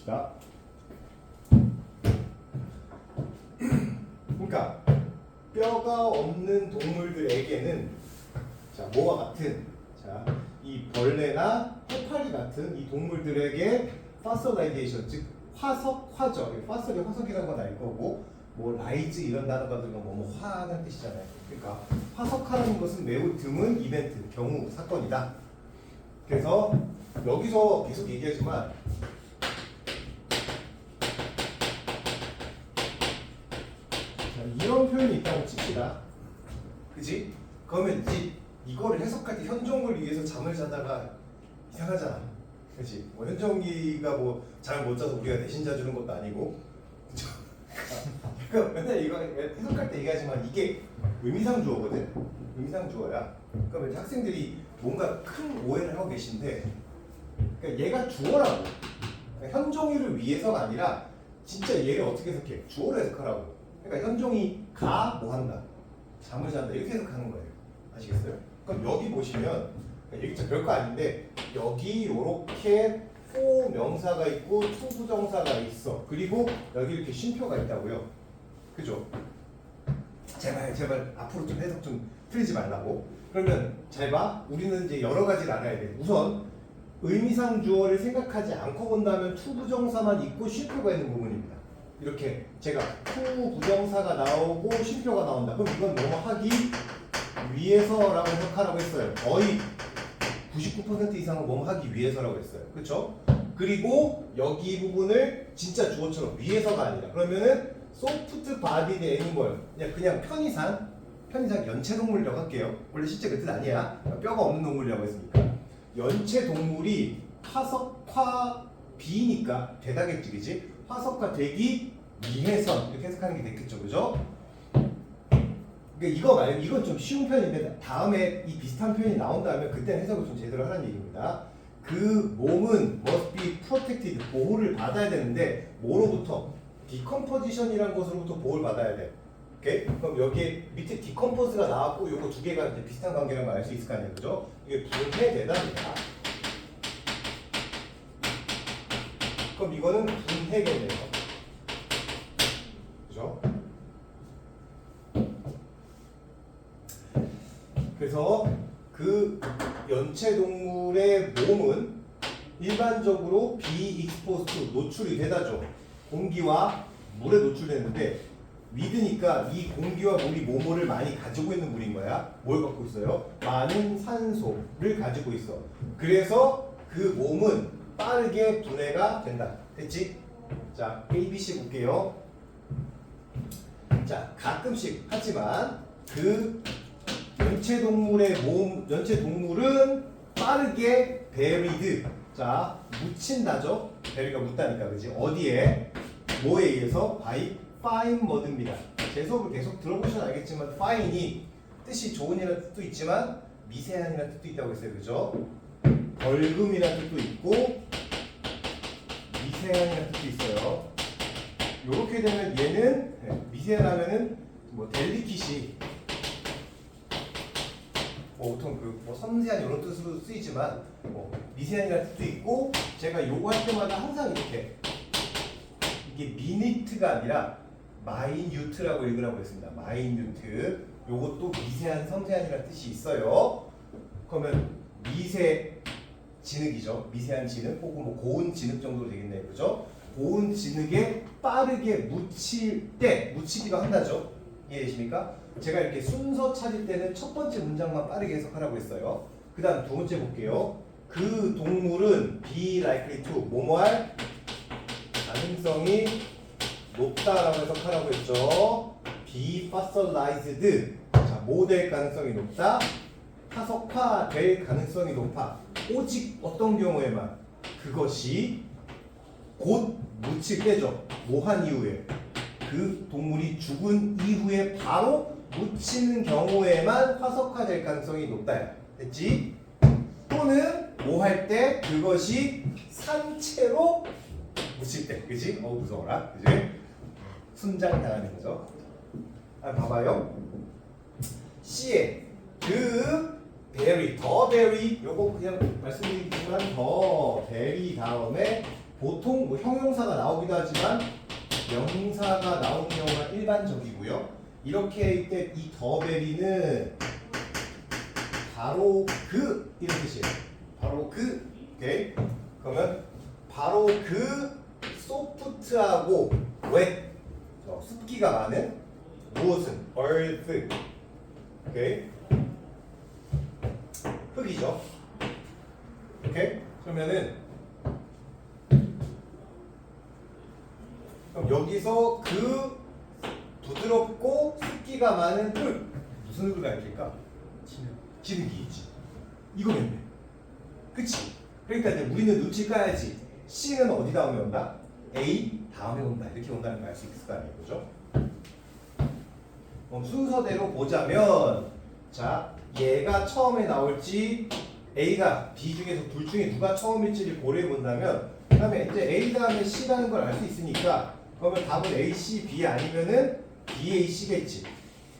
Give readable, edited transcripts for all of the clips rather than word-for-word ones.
봅시다. 그러니까 뼈가 없는 동물들에게는 자 뭐와 같은 이 벌레나 해파리 같은 이 동물들에게 파서라이제이션 즉 화석화죠. 파설이 화석이라는 건 알 거고 뭐 라이즈 이런 단어가 들으면 뭐 화하는 뜻이잖아요. 그러니까 화석화라는 것은 매우 드문 이벤트, 경우, 사건이다. 그래서 여기서 계속 얘기하지만 자, 이런 표현이 있다고 칩시다. 그지? 그러면 이제 이거를 해석할 때 현종을 위해서 잠을 자다가 이상하잖아. 그렇지? 뭐 현종이가 뭐 잠을 못 자서 우리가 대신 자주는 것도 아니고. 그러니까 맨날 이거 해석할 때 얘기하지만 이게 의미상 주어거든. 의미상 주어야. 그러면 이제 학생들이 뭔가 큰 오해를 하고 계신데, 그러니까 얘가 주어라고. 그러니까 현종이를 위해서가 아니라 진짜 얘를 어떻게 해석해? 주어로 해석하라고. 그러니까 현종이가 뭐 한다? 잠을 잔다 이렇게 해석하는 거예요. 아시겠어요? 그럼 여기 보시면 여기 진짜 별거 아닌데 여기 요렇게 for 명사가 있고 to 부정사가 있어. 그리고 여기 이렇게 쉼표가 있다고요. 그죠? 제발 앞으로 좀 해석 좀 틀리지 말라고. 그러면 잘 봐. 우리는 이제 여러 가지를 알아야 돼. 우선 의미상 주어를 생각하지 않고 본다면 to 부정사만 있고 쉼표가 있는 부분입니다. 이렇게 제가 to 부정사가 나오고 쉼표가 나온다. 그럼 이건 뭐뭐 하기 위해서라고 해석하라고 했어요. 거의 99% 이상은 뭐뭐 하기 위해서라고 했어요. 그렇죠? 그리고 여기 부분을 진짜 주어처럼 위해서가 아니라 그러면은 soft bodied animal 그냥 편의상 연체동물이라고 할게요. 원래 실제 그 뜻 아니야. 뼈가 없는 동물이라고 했으니까 연체 동물이 화석화 비니까 되다겠지, 그지? 화석화 되기 위해서 이렇게 해석하는 게 됐겠죠, 그죠? 그러니까 이거 말고 이건 좀 쉬운 편인데 다음에 이 비슷한 표현이 나온다면 그때 해석을 좀 제대로 하라는 얘기입니다. 그 몸은 must be protected 보호를 받아야 되는데 뭐로부터? decomposition이라는 것으로부터 보호를 받아야 돼. 오케이? 그럼 여기 밑에 decompose가 나왔고 요거 두 개가 이제 비슷한 관계라는 걸 알 수 있을 거 아니에요, 그죠? 이게 분해되답니다. 그럼 이거는 분해겠네요. 그죠? 그래서 그 연체 동물의 몸은 일반적으로 비익스포스트 노출이 되다죠. 공기와 물에 노출되는데 위드니까 이 공기와 물이 뭐뭐를 많이 가지고 있는 물인 거야. 뭘 갖고 있어요? 많은 산소를 가지고 있어. 그래서 그 몸은 빠르게 분해가 된다. 됐지? 자, A, B, C 볼게요. 자, 가끔씩 하지만 그 연체 동물은 빠르게 buried. 자, 묻힌다죠. bury가 묻다니까, 그지? 어디에? 뭐에 의해서? by fine mud입니다. 제 수업을 계속 들어보시면 알겠지만 fine이 뜻이 좋은이라는 뜻도 있지만 미세한이라는 뜻도 있다고 했어요, 그죠? 벌금이라는 뜻도 있고 미세한이라는 뜻도 있어요. 이렇게 되면 얘는 미세하면은 뭐 델리킷이 보통 뭐 섬세한 이런 뜻으로 쓰이지만 뭐 미세한이라는 뜻도 있고 제가 요거 할 때마다 항상 이렇게 이게 미니트가 아니라 마이뉴트라고 읽으라고 했습니다. 마이뉴트. 요것도 미세한 섬세한이라는 뜻이 있어요. 그러면 미세 진흙이죠. 미세한 진흙 혹은 뭐 고운 진흙 정도로 되겠네요. 그죠? 고운 진흙에 빠르게 묻히기도 한다죠. 이해되십니까? 제가 이렇게 순서 찾을 때는 첫 번째 문장만 빠르게 해석하라고 했어요. 그 다음 두 번째 볼게요. 그 동물은 be likely to 뭐뭐할 가능성이 높다라고 해석하라고 했죠. be fossilized. 자, 뭐 될 가능성이 높다? 화석화 될 가능성이 높아. 오직 어떤 경우에만 그것이 곧 묻힐 때죠. 뭐 한 이후에 그 동물이 죽은 이후에 바로 묻히는 경우에만 화석화될 가능성이 높다. 됐지? 또는 뭐 할 때 그것이 산채로 묻힐 때, 그지? 무서워라, 그지? 순장 당하는 거죠. 봐봐요. C에 그 very, 더 very, 요거 그냥 말씀드리지만 더 very 다음에 보통 뭐 형용사가 나오기도 하지만 명사가 나오는 경우가 일반적이고요. 이렇게 할 때 이 더베리는 바로 그 이런 뜻이에요. 바로 그. 오케이. 그러면 바로 그 소프트하고 웻 습기가 많은 무엇은 earth. 오케이. 흙이죠. 오케이. 그러면은 그럼 여기서 그 부드럽고 습기가 많은 흙 무슨 흙을 가리킬까? 진흙이지. 이거겠네. 그치? 그러니까 이제 우리는 눈치 까야지. C는 어디 다음에 온다? A 다음에 온다. 이렇게 온다는 걸 알 수 있을 거 아니에요, 그죠? 그럼 순서대로 보자면, 자, 얘가 처음에 나올지 A가 B 중에서 둘 중에 누가 처음일지를 고려해 본다면, 그다음에 이제 A 다음에 C라는 걸 알 수 있으니까, 그러면 답은 A, C, B 아니면은 B, A, C겠지.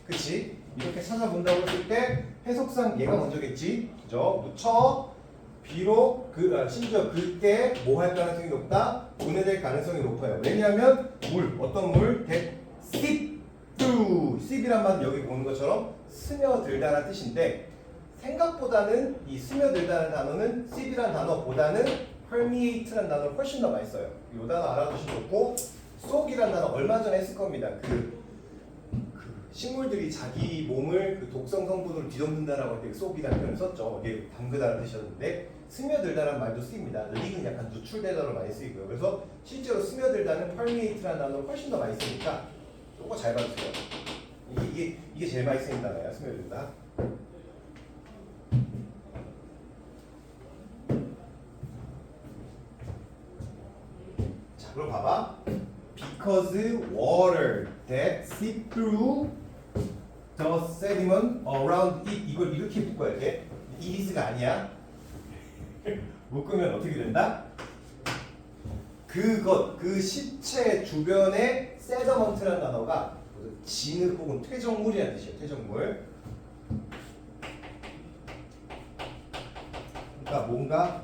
그치? 이렇게 찾아본다고 했을 때 해석상 얘가 먼저겠지. 그죠? 묻혀 비록 심지어 그때 뭐 할 가능성이 높다? 분해될 가능성이 높아요. 왜냐하면 물, 어떤 물? that seep through. seep이란 말은 여기 보는 것처럼 스며들다라는 뜻인데 생각보다는 이 스며들다는 단어는 seep이라는 단어보다는 permeate라는 단어를 훨씬 더 많이 써요. 이 단어 알아두시면 좋고 soak이라는 단어 얼마 전에 했을 겁니다. 그 식물들이 자기 몸을 그 독성 성분으로 뒤덮는다라고 할 때 soak이라는 표현을 썼죠. 이게 담그다라는 뜻이었는데 스며들다라는 말도 쓰입니다. 릭은 약간 누출되다로 많이 쓰이고요. 그래서 실제로 스며들다는 permeate라는 단어를 훨씬 더 많이 쓰니까 이거 잘 봐주세요. 이게 제일 많이 쓰이는 단어야. 스며들다. 자, 그럼 봐봐. Because water that seep through the sediment around it. 이걸 이렇게 묶어야 돼. it is가 아니야. 묶으면 어떻게 된다? 그 시체 주변에 sediment라는 단어가 진흙 혹은 퇴적물이라는 뜻이에요. 퇴적물. 그러니까 뭔가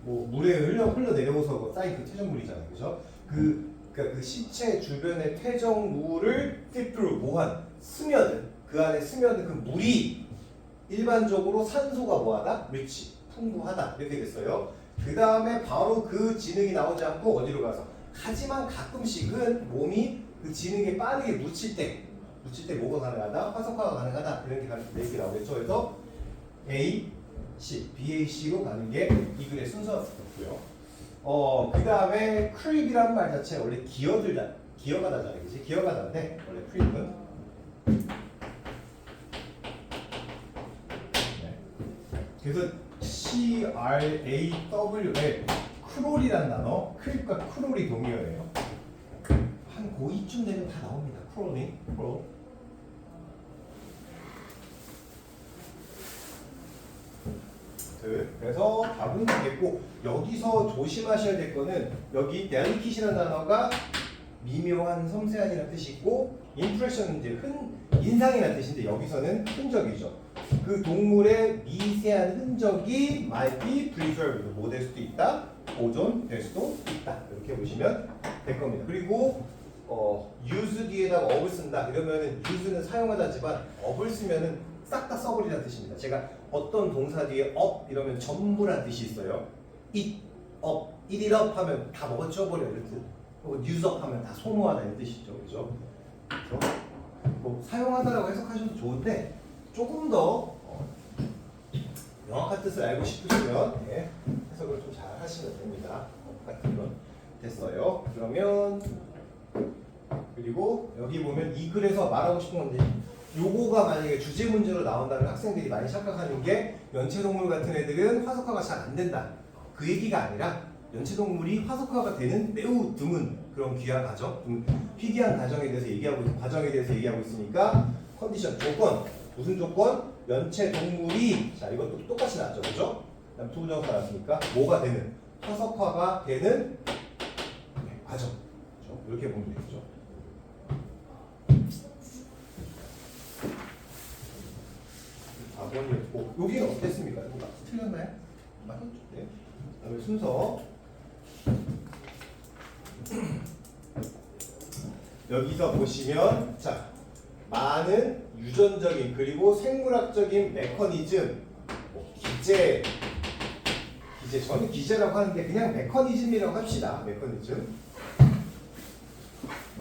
뭐 물에 흘러 내려오서 쌓인 그 퇴적물이잖아요, 그죠? 그러니까 그 시체 주변의 퇴적물을 seep through 뭐한 스며든 그 안에 스며든 그 물이 일반적으로 산소가 뭐하다? rich 풍부하다 이렇게 됐어요. 그 다음에 바로 그 진흙이 나오지 않고 어디로 가서 하지만 가끔씩은 몸이 그 진흙에 빠르게 묻힐 때 뭐가 가능하다? 화석화가 가능하다 이런 얘기 나오겠죠. 그래서 A C, BAC로 가는 게 이 글의 순서였고요. 그 다음에 크립이라는 말 자체 원래 기어가 나잖아요, 그치? 기어가 나는데 원래 크립은 그래서 CRAWL 크롤이라는 단어, 크립과 크롤이 동의어예요. 한 고2쯤 되면 다 나옵니다. 크롤. 그래서 답은 되겠고 여기서 조심하셔야 될 거는 여기 delicat이라는 단어가 미묘한 섬세한이라는 뜻이 있고 impression은 이제 인상이라는 뜻인데 여기서는 흔적이죠. 그 동물의 미세한 흔적이 might be preserved 뭐 될 수도 있다, 보존될 수도 있다 이렇게 보시면 될 겁니다. 그리고 use 뒤에다가 up을 쓴다 이러면은 use는 사용하다지만 up을 쓰면은 싹 다 써버리라는 뜻입니다. 제가 어떤 동사 뒤에 up 이러면 전부란 뜻이 있어요. eat it up 하면 다 먹어치워버려 이런 뜻. use up 하면 다 소모하다 이런 뜻이죠, 그죠? 그래서 뭐 사용하다라고 해석하셔도 좋은데 조금 더 명확한 뜻을 알고 싶으시면 해석을 좀 잘 하시면 됩니다. 같은 건 됐어요. 그러면 그리고 여기 보면 이 글에서 말하고 싶은 건데 요거가 만약에 주제 문제로 나온다면 학생들이 많이 착각하는 게 연체동물 같은 애들은 화석화가 잘 안 된다. 그 얘기가 아니라 연체동물이 화석화가 되는 매우 드문 그런 귀한 과정, 희귀한 과정에 대해서 얘기하고 있으니까 컨디션, 조건, 무슨 조건? 연체동물이 자 이것도 똑같이 나왔죠, 그죠? 그다음 투부정사 나왔으니까 뭐가 되는? 화석화가 되는 과정. 그렇죠? 이렇게 보면 되겠죠. 여기는 어땠습니까? 틀렸나요? 맞았죠? 네. 그다음에 순서 여기서 보시면 자 많은 유전적인 그리고 생물학적인 메커니즘 기제 저는 기제라고 하는데 그냥 메커니즘이라고 합시다. 메커니즘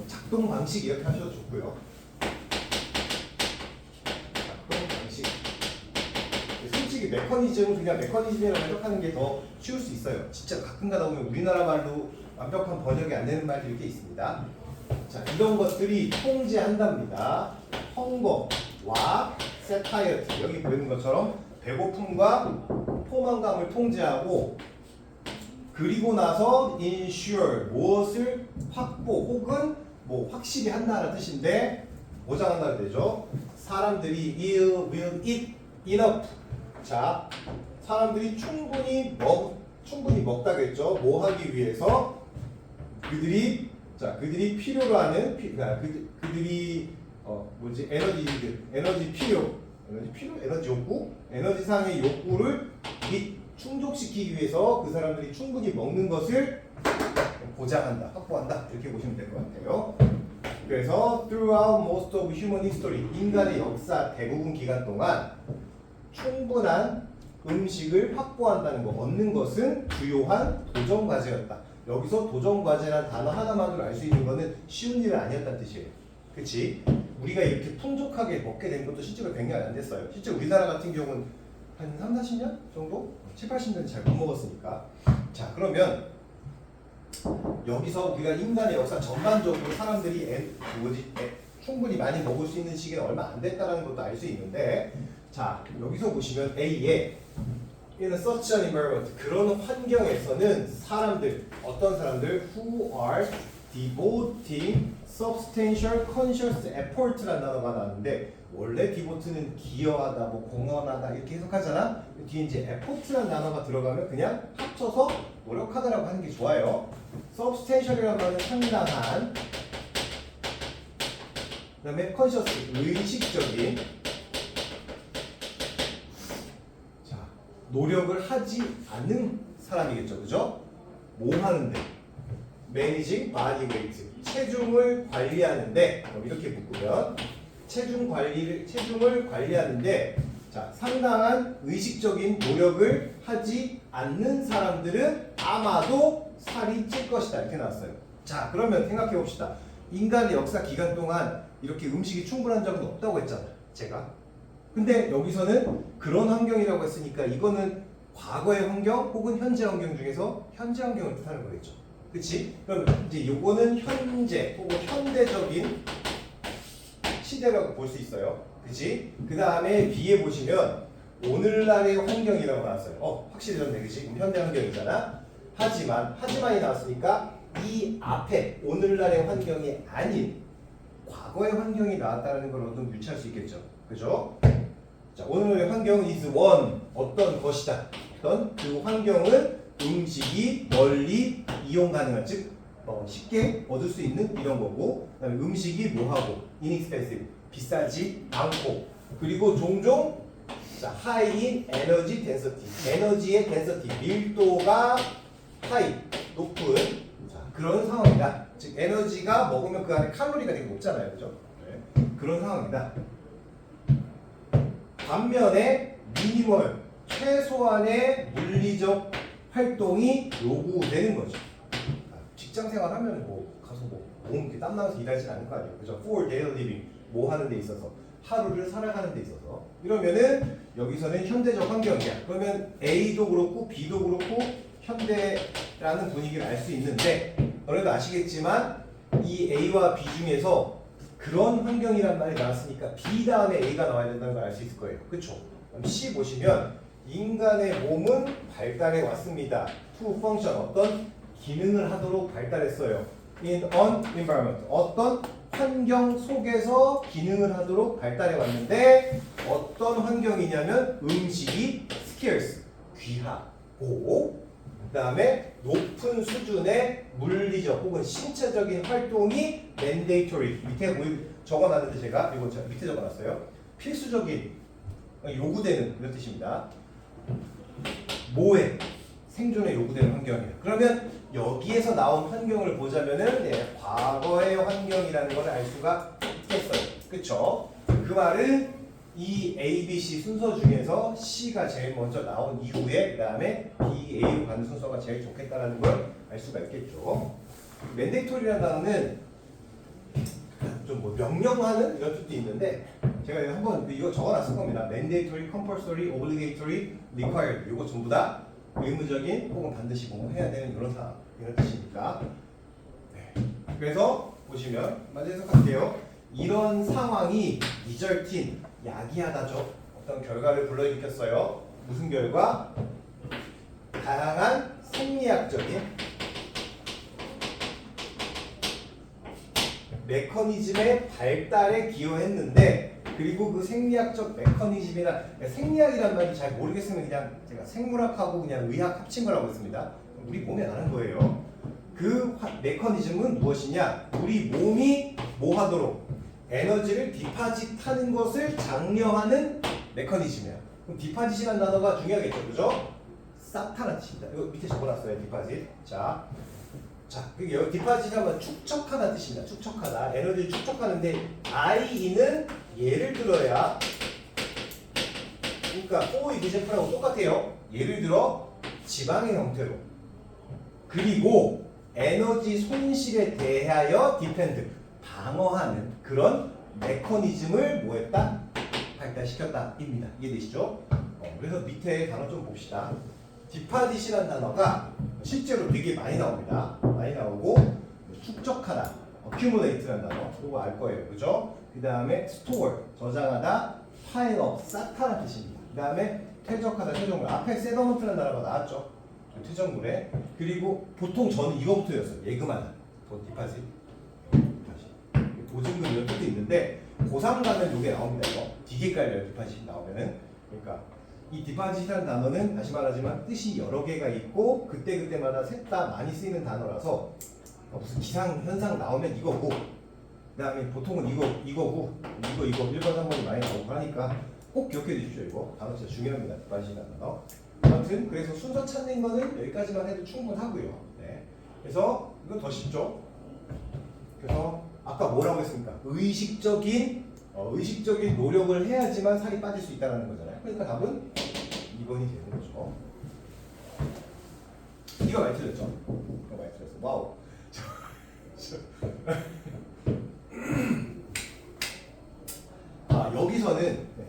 작동 방식 이렇게 하셔도 좋고요. 작동 방식 솔직히 메커니즘은 그냥 메커니즘이라고 해석하는 게 더 쉬울 수 있어요. 진짜 가끔 가다 보면 우리나라 말로 완벽한 번역이 안 되는 말들이 이렇게 있습니다. 자, 이런 것들이 통제한답니다. 헝거와 세타이어티 여기 보이는 것처럼 배고픔과 포만감을 통제하고 그리고 나서 ensure 무엇을 확보 혹은 뭐 확실히 한다는 뜻인데 보장한다는 뜻이죠. 사람들이 will eat enough. 자, 사람들이 충분히 먹다겠죠. 뭐 하기 위해서 그들이 필요로 하는 그들이 에너지 욕구, 에너지상의 욕구를 충족시키기 위해서 그 사람들이 충분히 먹는 것을 보장한다, 확보한다 이렇게 보시면 될 것 같아요. 그래서 throughout most of human history 인간의 역사 대부분 기간 동안 충분한 음식을 확보한다는 거, 얻는 것은 주요한 도전 과제였다. 여기서 도전 과제라는 단어 하나만으로 알 수 있는 거는 쉬운 일은 아니었다는 뜻이에요. 그치? 우리가 이렇게 풍족하게 먹게 된 것도 실제로 100년 안 됐어요. 실제 우리나라 같은 경우는 한 3, 40년 정도? 7, 80년 잘 못 먹었으니까. 자, 그러면 여기서 우리가 인간의 역사 전반적으로 사람들이 충분히 많이 먹을 수 있는 시기는 얼마 안 됐다는 것도 알 수 있는데 자, 여기서 보시면 A에 in such an environment 그런 환경에서는 어떤 사람들 who are devoting substantial conscious effort라는 단어가 나왔는데 원래 devote는 기여하다, 뭐 공헌하다 이렇게 해석하잖아. 뒤에 이제 effort라는 단어가 들어가면 그냥 합쳐서 노력하다라고 하는 게 좋아요. substantial이라는 말은 상당한, 그다음에 conscious 의식적인 노력을 하지 않는 사람이겠죠, 그죠? 뭐 하는데? managing body weight, 체중을 관리하는데, 이렇게 묶으면 체중을 관리하는데, 자, 상당한 의식적인 노력을 하지 않는 사람들은 아마도 살이 찔 것이다 이렇게 나왔어요. 자, 그러면 생각해 봅시다. 인간의 역사 기간 동안 이렇게 음식이 충분한 적은 없다고 했잖아요, 제가. 근데 여기서는 그런 환경이라고 했으니까 이거는 과거의 환경 혹은 현재 환경 중에서 현재 환경을 뜻하는 거겠죠. 그치? 그럼 이제 요거는 현재 혹은 현대적인 시대라고 볼 수 있어요. 그치? 그 다음에 B에 보시면 오늘날의 환경이라고 나왔어요. 확실해졌네. 그치? 그럼 현대 환경이잖아. 하지만이 나왔으니까 이 앞에 오늘날의 환경이 아닌 과거의 환경이 나왔다는 걸 어떤 유추할 수 있겠죠. 그죠? 자, 오늘의 환경은 is one, 어떤 것이다. 어떤 그 환경은 음식이 널리 이용 가능한, 즉 쉽게 얻을 수 있는 이런 거고, 그다음에 음식이 뭐하고 inexpensive, 비싸지 않고, 그리고 종종 high in energy density, 에너지의 density, 밀도가 high, 높은 그런 상황이다. 즉 에너지가 먹으면 그 안에 칼로리가 되게 높잖아요, 그죠? 네. 그런 상황이다. 반면에 미니멀, 최소한의 물리적 활동이 요구되는 거죠. 직장 생활하면 가서 몸 이렇게 땀나면서 일하진 않을 거 아니에요, 그죠? For daily living, 뭐 하는 데 있어서, 하루를 살아가는 데 있어서. 이러면은 여기서는 현대적 환경이야. 그러면 A도 그렇고 B도 그렇고 현대라는 분위기를 알 수 있는데, 너네도 아시겠지만 이 A와 B 중에서 그런 환경이란 말이 나왔으니까 B 다음에 A가 나와야 된다는 걸 알 수 있을 거예요. 그쵸? 그럼 C 보시면 인간의 몸은 발달해 왔습니다. To function, 어떤 기능을 하도록 발달했어요. In an environment, 어떤 환경 속에서 기능을 하도록 발달해 왔는데 어떤 환경이냐면 음식이 scarce, 귀하고 그 다음에 높은 수준의 물리적 혹은 신체적인 활동이 mandatory, 밑에 적어놨는데 제가 이거 밑에 적어놨어요. 필수적인, 요구되는 이런 뜻입니다. 뭐에? 생존에 요구되는 환경이에요. 그러면 여기에서 나온 환경을 보자면은 과거의 환경이라는 걸 알 수가 있겠어요. 그쵸? 그 말은 이 A, B, C 순서 중에서 C가 제일 먼저 나온 이후에 그 다음에 B, A로 가는 순서가 제일 좋겠다라는 걸 알 수가 있겠죠. 맨데이토리라는 단어는 좀 뭐 명령하는 이런 뜻도 있는데 제가 한번 이거 적어놨을 겁니다. mandatory, compulsory, obligatory, required 이거 전부 다 의무적인 혹은 반드시 공부해야 되는 이런 상황 이런 뜻이니까. 네. 그래서 보시면 먼저 해석할게요. 이런 상황이 리절틴 야기하다죠. 어떤 결과를 불러일으켰어요. 무슨 결과? 다양한 생리학적인 메커니즘의 발달에 기여했는데 그리고 그 생리학적 메커니즘이나 생리학이란 말이 잘 모르겠으면 그냥 제가 생물학하고 그냥 의학 합친 거라고 했습니다. 우리 몸에 아는 거예요. 그 메커니즘은 무엇이냐? 우리 몸이 뭐 하도록 에너지를 디파짓하는 것을 장려하는 메커니즘이야. 그럼 디파짓이라는 단어가 중요하겠죠, 그죠? 싹타는 뜻입니다. 이거 밑에 적어놨어요, 디파짓. 자, 그게 여기 디파짓하면 축적하다 뜻입니다. 축적하다. 에너지를 축적하는데 IE는 예를 들어야 그러니까 for example하고 똑같아요. 예를 들어 지방의 형태로 그리고 에너지 손실에 대하여 디펜드 방어하는 그런 메커니즘을 뭐했다? 발달시켰다입니다. 이해되시죠? 그래서 밑에 단어 좀 봅시다. 디파짓이라는 단어가 실제로 되게 많이 나옵니다. 많이 나오고 축적하다, accumulate라는 단어 이거 알 거예요, 그죠? 그 다음에 store 저장하다, pile up 쌓다라는 뜻입니다. 그 다음에 퇴적하다, 퇴적물 앞에 settlement라는 단어가 나왔죠. 퇴적물에 그리고 보통 저는 이거부터였어요. 예금하다, 디파짓, 보증금 이런 뜻도 있는데 고3 가면 이게 나옵니다. 이거 되게 깔려요. 디파짓 나오면은 그러니까. 이 디파짓이라는 단어는 다시 말하지만 뜻이 여러 개가 있고 그때그때마다 셋 다 많이 쓰이는 단어라서 무슨 기상 현상 나오면 이거고 그 다음에 보통은 이거고 이거 1번 3번이 많이 나오고 하니까 꼭 기억해 주십시오. 이거 단어 진짜 중요합니다. 디파짓이라는 단어. 아무튼 그래서 순서 찾는 거는 여기까지만 해도 충분하고요. 네. 그래서 이건 더 쉽죠. 그래서 아까 뭐라고 했습니까? 의식적인 노력을 해야지만 살이 빠질 수 있다는 거잖아요. 그러니까 답은 2번이 되는 거죠. 이거 많이 틀렸죠? 이거 많이 틀렸어. 와우.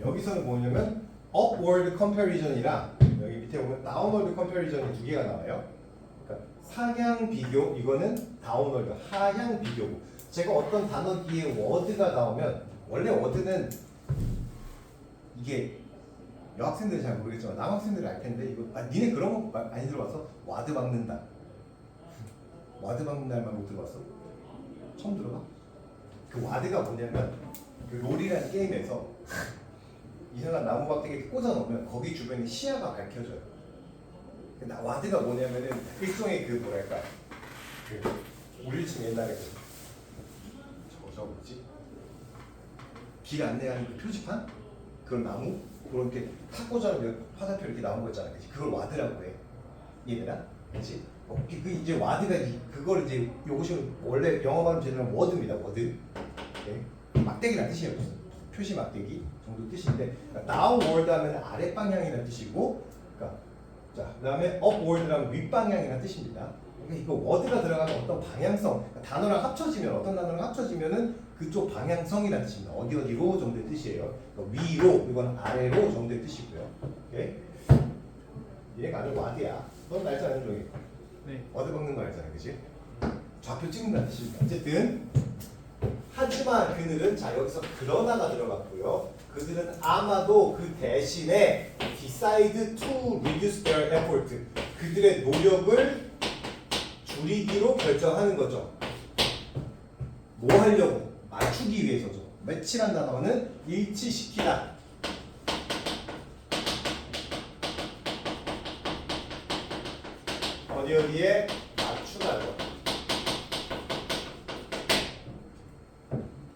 여기서는 뭐냐면 upward comparison이랑 여기 밑에 보면 downward comparison이 두 개가 나와요. 그러니까 상향 비교, 이거는 downward 하향 비교고. 제가 어떤 단어 뒤에 word가 나오면 원래 워드는 이게 여학생들이 잘 모르겠지만 남학생들이 알 텐데 이거 니네 그런 거 많이 들어봤어? 와드 박는다. 와드 박는다는 말 못 들어봤어? 처음 들어봐? 그 와드가 뭐냐면 그 롤이라는 게임에서 이상한 나무 박대기 꽂아 놓으면 거기 주변에 시야가 밝혀져요. 근데 와드가 뭐냐면은 일종의 그 뭐랄까 그 우리 집 옛날에 저거 뭐지? 길 안내하는 그 표지판? 그런 나무? 그렇게 탁 꽂아놓으면 화살표 이렇게 나온 거 있잖아. 그치? 그걸 와드라고 해. 얘들아? 그치? 그 이제 와드가 그걸 이제 요것이 원래 영어 발음 제대로 하면 워드입니다. 워드. 네? 막대기라는 뜻이에요. 표시 막대기 정도 뜻인데 그러니까 downward 하면 아래 방향이라는 뜻이고 그러니까 자, 그다음에 upward라면 윗 방향이라는 뜻입니다. 그러니까 이거 워드가 들어가면 어떤 방향성 그러니까 단어랑 합쳐지면 어떤 단어랑 합쳐지면은 그쪽 방향성이라는 뜻입니다. 어디로 정도의 뜻이에요. 그러니까 위로 이건 아래로 정도의 뜻이고요. 오케이? 얘가 아주 와드야. 넌 알잖아, 종이. 네. 워드 박는 거 알잖아, 그렇지? 좌표 찍는다는 뜻입니다. 어쨌든 하지만 그들은 자 여기서 그러나가 들어갔고요. 그들은 아마도 그 대신에 decide to reduce their effort 그들의 노력을 줄이기로 결정하는 거죠. 뭐 하려고? 맞추기 위해서죠. 매치란 단어는 일치시키다. 어디에 맞추다죠.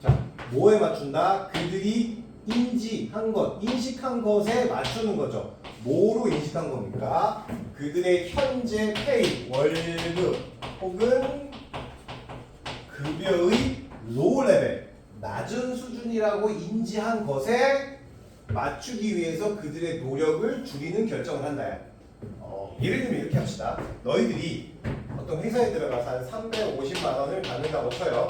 자, 뭐에 맞춘다? 그들이 인식한 것에 맞추는 거죠. 뭐로 인식한 겁니까? 그들의 현재 페이, 월급 혹은 급여의 로우 레벨, 낮은 수준이라고 인지한 것에 맞추기 위해서 그들의 노력을 줄이는 결정을 한다. 예를 들면 이렇게 합시다. 너희들이 어떤 회사에 들어가서 한 350만 원을 받는다고 쳐요.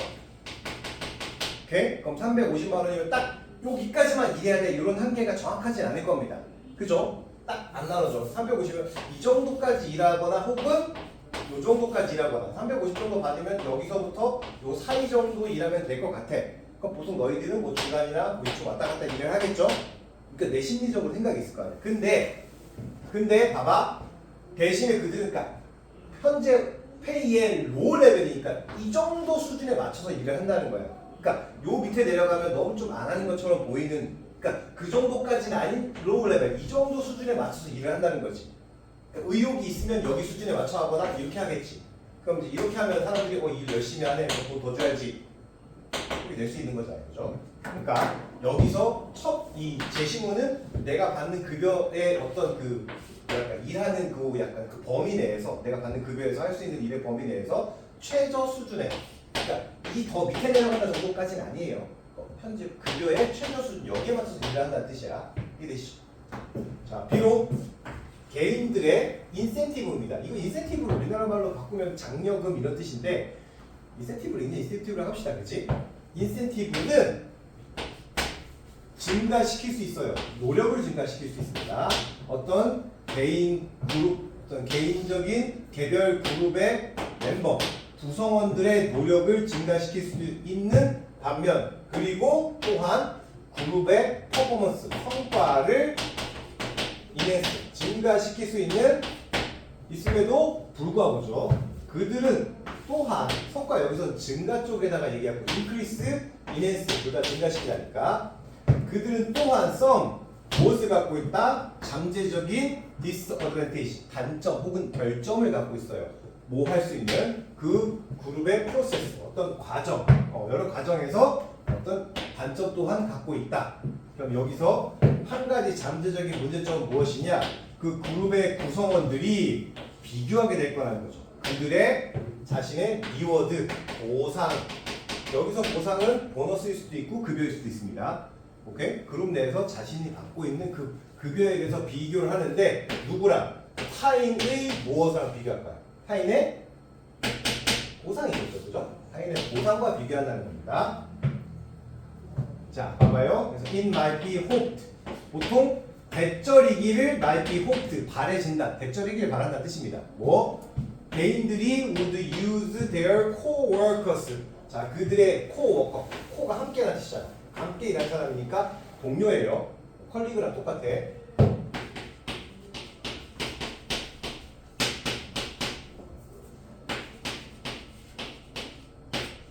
오케이? 그럼 350만 원이면 딱 여기까지만 일해야 돼. 이런 한계가 정확하진 않을 겁니다. 그죠? 딱 안 나눠져. 350은 이 정도까지 일하거나 혹은 요 정도까지 일하거나 350 정도 받으면 여기서부터 요 사이 정도 일하면 될 것 같아. 그럼 보통 너희들은 뭐 중간이나 뭐 이쪽 왔다 갔다 일을 하겠죠? 그러니까 내 심리적으로 생각이 있을 거 아니야. 근데 봐봐. 대신에 그들은 그러니까 현재 페이의 로우 레벨이니까 이 정도 수준에 맞춰서 일을 한다는 거야. 그러니까 요 밑에 내려가면 너무 좀 안 하는 것처럼 보이는, 그러니까 그 정도까지는 아닌 로우 레벨, 이 정도 수준에 맞춰서 일을 한다는 거지. 그러니까 의욕이 있으면 여기 수준에 맞춰 하거나 이렇게 하겠지. 그럼 이제 이렇게 하면 사람들이 일 열심히 하네, 돈 더 줘야지, 이렇게 될 수 있는 거잖아요, 그죠? 그러니까 여기서 첫 이 제시문은 내가 받는 급여의 어떤 그 약간 일하는 그 약간 그 범위 내에서, 내가 받는 급여에서 할 수 있는 일의 범위 내에서 최저 수준에, 그러니까 이 더 밑에 내려간다 정도까지는 아니에요. 현재 급여의 최저 수준, 여기에 맞춰서 일을 한다는 뜻이야. 이해되시죠? 자, 비록 개인들의 인센티브입니다. 이거 인센티브를 우리나라 말로 바꾸면 장려금 이런 뜻인데, 인센티브를 이제 인센티브를 합시다, 그렇지? 인센티브는 증가시킬 수 있어요. 노력을 증가시킬 수 있습니다. 어떤 개인 그룹, 어떤 개인적인 개별 그룹의 멤버, 구성원들의 노력을 증가시킬 수 있는 반면, 그리고 또한 그룹의 퍼포먼스, 성과를 증가시킬 수 있음에도 불구하고죠. 그들은 또한 성과, 여기서 증가 쪽에다가 얘기하고 increase, enhance 둘 다 증가시키라니까. 그들은 또한 some 무엇을 갖고 있다? 잠재적인 disadvantage, 단점 혹은 결점을 갖고 있어요. 뭐 할 수 있는 그 그룹의 프로세스, 어떤 과정, 여러 과정에서 어떤 단점 또한 갖고 있다. 그럼 여기서 한 가지 잠재적인 문제점은 무엇이냐? 그 그룹의 구성원들이 비교하게 될 거라는 거죠. 그들의 자신의 리워드, 보상. 여기서 보상은 보너스일 수도 있고 급여일 수도 있습니다. 오케이? 그룹 내에서 자신이 받고 있는 그 급여에 대해서 비교를 하는데, 누구랑? 타인의 무엇이랑 비교할 거야? 타인의 보상이겠죠, 그죠? 타인의 보상과 비교한다는 겁니다. 자, 봐봐요. 그래서 it might be hoped. 보통 대절이기를 might be hoped, 바래진다. 대절이기를 바란다는 뜻입니다. 뭐? 개인들이 would use their co-workers. 자, 그들의 co-worker. co가 함께라는 뜻이잖아. 함께 일하는 사람이니까 동료예요. 컬리그랑 똑같아.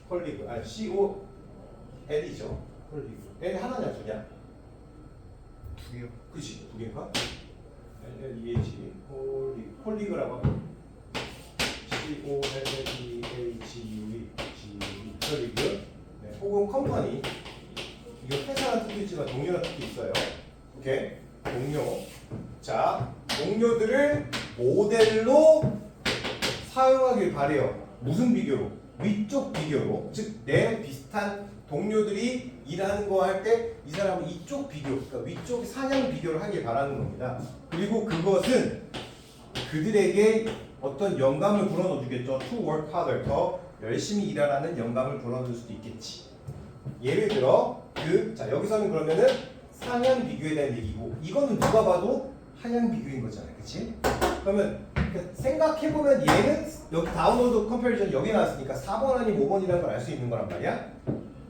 컬리그. 아니, C-O-L이죠. 컬리그. L 하나냐 두냐? 두 개요. 그치, 두 개인가? L-E-H. 콜리그라고 하면 C-O-L-L-E-H-U-E. 컬리그. 네, 혹은 컴퍼니. 이거 회사라는 뜻도 있지만 동료라는 뜻도 있어요. 오케이? 동료. 자, 동료들을 모델로 사용하길 바래요. 무슨 비교로? 위쪽 비교로. 즉, 내 비슷한 동료들이 일하는 거 할 때 이 사람은 이쪽 비교, 그러니까 위쪽 상향 비교를 하길 바라는 겁니다. 그리고 그것은 그들에게 어떤 영감을 불어넣어 주겠죠. To work harder. 더 열심히 일하라는 영감을 불어넣을 수도 있겠지. 예를 들어 자, 여기서는 그러면은 상향 비교에 대한 얘기고, 이거는 누가 봐도 하향 비교인 거잖아요, 그렇지? 그러면 생각해 보면 얘는 여기 다운로드 컴패리전 여기 나왔으니까 4번 아니 5번이라는 걸 알 수 있는 거란 말이야.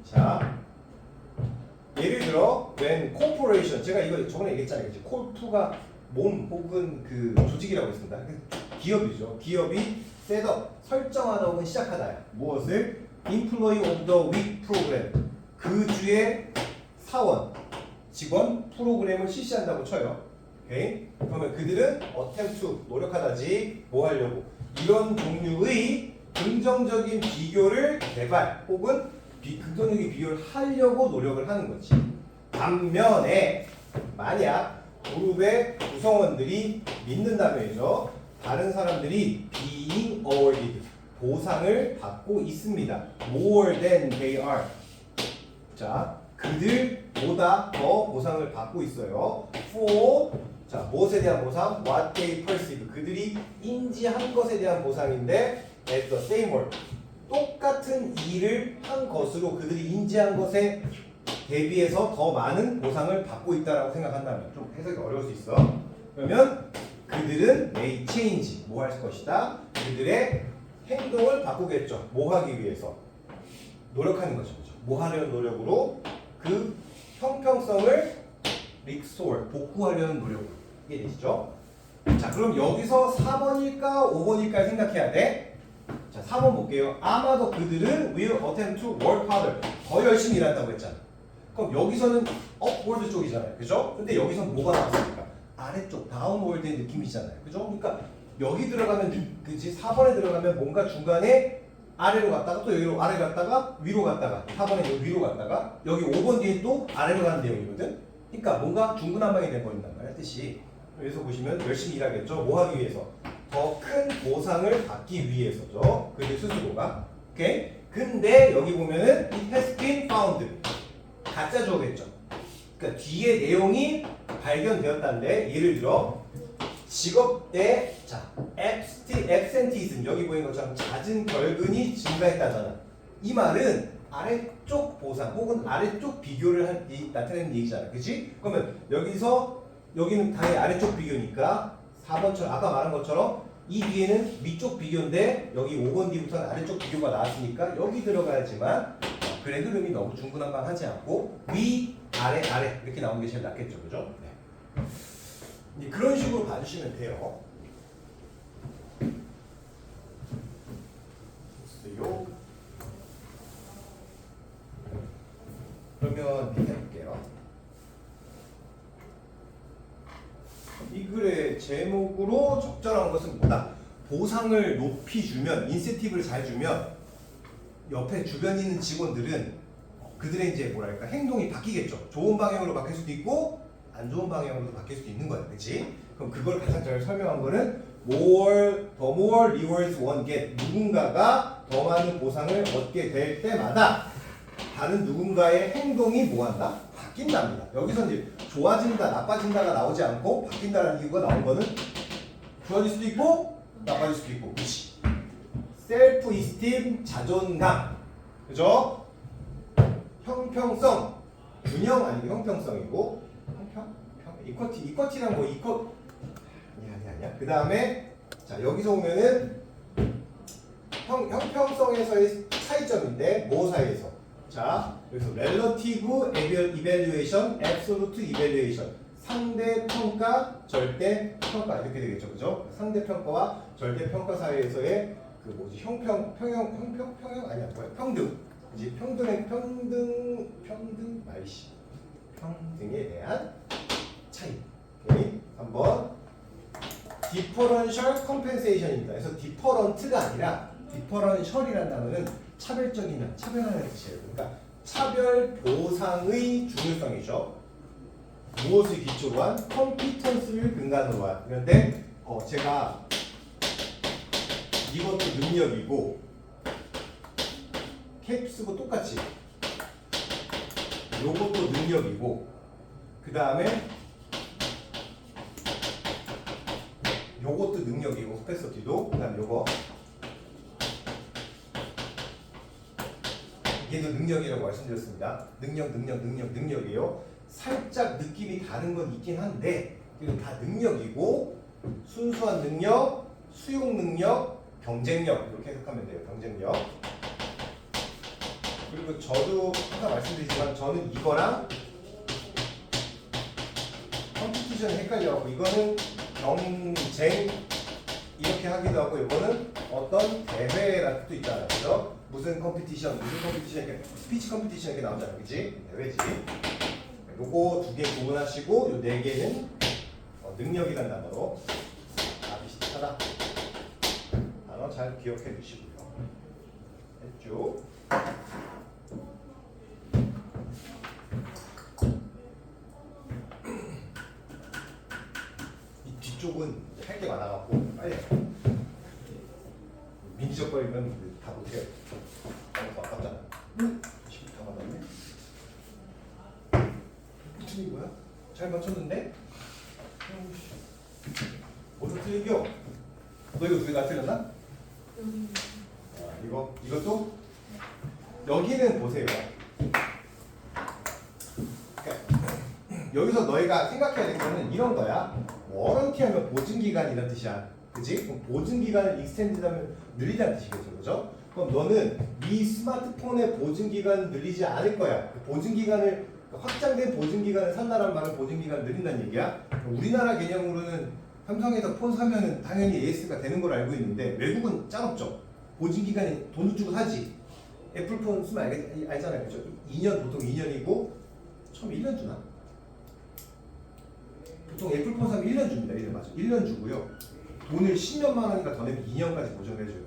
자, 예를 들어 when corporation, 제가 이거 저번에 얘기했잖아요, 그치? corp가 몸 혹은 그 조직이라고 했습니다. 기업이죠. 기업이 셋업, 설정하다 혹은 시작하다. 무엇을? Employee of the Week 프로그램. 그 주의 사원, 직원 프로그램을 실시한다고 쳐요. 오케이? 그러면 그들은 attempt to, 노력하다지, 뭐 하려고? 이런 종류의 긍정적인 비교를 개발 혹은 긍정적인 비교를 하려고 노력을 하는 거지. 반면에 만약 그룹의 구성원들이 믿는다면이죠. 다른 사람들이 being awarded 보상을 받고 있습니다. More than they are. 자, 그들보다 더 보상을 받고 있어요. For 자, 무엇에 대한 보상? What they perceive. 그들이 인지한 것에 대한 보상인데 at the same work. 똑같은 일을 한 것으로 그들이 인지한 것에 대비해서 더 많은 보상을 받고 있다라고 생각한다면 좀 해석이 어려울 수 있어. 그러면 그들은 may change 뭐 할 것이다. 그들의 행동을 바꾸겠죠. 뭐 하기 위해서? 노력하는 거죠. 뭐 하려는 노력으로? 그 형평성을 restore 복구하려는 노력으로. 이게 되시죠? 자, 그럼 여기서 4번일까 5번일까 생각해야 돼. 자, 4번 볼게요. 아마도 그들은 will attempt to work harder. 더 열심히 일한다고 했잖아. 그럼 여기서는 upward 쪽이잖아요. 그죠? 근데 여기서 뭐가 나왔습니까? 아래쪽, downward의 느낌이잖아요. 그죠? 그러니까 여기 들어가면, 그치? 4번에 들어가면 뭔가 중간에 아래로 갔다가 또 여기로 아래 갔다가 위로 갔다가 4번에 여기 위로 갔다가 여기 5번 뒤에 또 아래로 가는 내용이거든? 그러니까 뭔가 중구난방이 돼버린단 말이야, 뜻이. 여기서 보시면 열심히 일하겠죠? 뭐 하기 위해서? 더 큰 보상을 받기 위해서죠. 그들 스스로가. 오케이? 근데 여기 보면은 it has been found. 가짜 주어겠죠. 그러니까 뒤에 내용이 발견되었다는데 예를 들어 직업대 자 absenteeism 여기 보이는 것처럼 잦은 결근이 증가했다잖아. 이 말은 아래쪽 보상 혹은 아래쪽 비교를 나타내는 얘기잖아. 그치? 그러면 여기서 여기는 당연히 아래쪽 비교니까 4번처럼 아까 말한 것처럼 이 뒤에는 위쪽 비교인데 여기 5번 뒤부터는 아래쪽 비교가 나왔으니까 여기 들어가야지만 글의 흐름이 너무 중구난방하지 않고 위, 아래, 아래 이렇게 나오는 게 제일 낫겠죠. 그죠? 네. 그런 식으로 봐주시면 돼요. 됐어요. 그러면 해볼게요. 이 글의 제목으로 적절한 것은 뭐다? 보상을 높이 주면, 인센티브를 잘 주면 옆에 주변에 있는 직원들은 그들의 이제 뭐랄까 행동이 바뀌겠죠. 좋은 방향으로 바뀔 수도 있고 안 좋은 방향으로도 바뀔 수도 있는 거야, 그렇지? 그럼 그걸 가장 잘 설명한 거는 the more rewards one get 누군가가 더 많은 보상을 얻게 될 때마다 다른 누군가의 행동이 뭐한다? 바뀐답니다. 여기서 이제 좋아진다, 나빠진다가 나오지 않고 바뀐다라는 이유가 나온 거는 좋아질 수도 있고 나빠질 수도 있고, 그렇지? 셀프 이스팀 자존감, 그죠? 형평성, 균형 아니고 형평성이고 이퀄티란 뭐 아니야. 그 다음에 자 여기서 보면은 형평성에서의 차이점인데 뭐 사이에서 자 여기서 relative evaluation, absolute evaluation 상대 평가, 절대 평가 이렇게 되겠죠, 그죠? 상대 평가와 절대 평가 사이에서의 그 뭐지 평형 아니야 뭐야 평등, 그지? 평등에 대한 차이. 오케이? 한번 differential compensation입니다. 그래서 different가 아니라 differential이라는 단어는 차별적이냐, 차별하는 뜻이에요. 그러니까 차별 보상의 중요성이죠. 무엇을 기초로 한? competence를 근간으로 한. 그런데 제가 이것도 능력이고 캡스고 똑같이 요것도 능력이고 그 다음에 요것도 능력이고 스페서티도 그 다음에 요거 얘도 능력이라고 말씀드렸습니다. 능력이에요. 살짝 느낌이 다른 건 있긴 한데 이건 다 능력이고 순수한 능력, 수용 능력, 경쟁력 이렇게 해석하면 돼요. 경쟁력. 그리고 저도 항상 말씀드리지만 저는 이거랑 컴피티션이 헷갈려갖고 이거는 경쟁 이렇게 하기도 하고 이거는 어떤 대회라는 뜻도 있잖아요. 그죠? 무슨 컴피티션 이렇게 스피치 컴피티션 이렇게 나오잖아요. 그치? 대회지. 요거 두 개 구분하시고 요 네 개는 능력이라는 단어로 다 비슷하다. 단어 잘 기억해 주시고요. 했죠? 다 못해요. 아깝잖아. 지금 다 맞았네. 틀린 거야? 잘 맞췄는데? 뭐도 틀린겨? 너 이거 두 개 다 틀렸나? 이것도? 여기는 보세요. 그러니까 여기서 너희가 생각해야 될 거는 이런 거야. 워런티하면 보증기간 이런 뜻이야. 그치? 그럼 보증기간을 익스텐드하면 늘리다는 뜻이겠죠. 그죠? 그럼 너는 네 스마트폰의 보증기간을 늘리지 않을 거야. 그 보증기간을 확장된 보증기간을 산다는 말은 보증기간을 늘린다는 얘기야. 우리나라 개념으로는 삼성에서 폰 사면은 당연히 AS가 되는 걸 알고 있는데 외국은 짠없죠. 보증기간이 돈을 주고 사지. 애플폰 쓰면 알잖아요. 그죠? 2년 보통 2년이고 처음 1년 주나? 보통 애플폰 사면 1년 줍니다. 1년 맞죠? 1년 주고요. 돈을 10년만 원이니까 더 내면 2년까지 보증해줘요.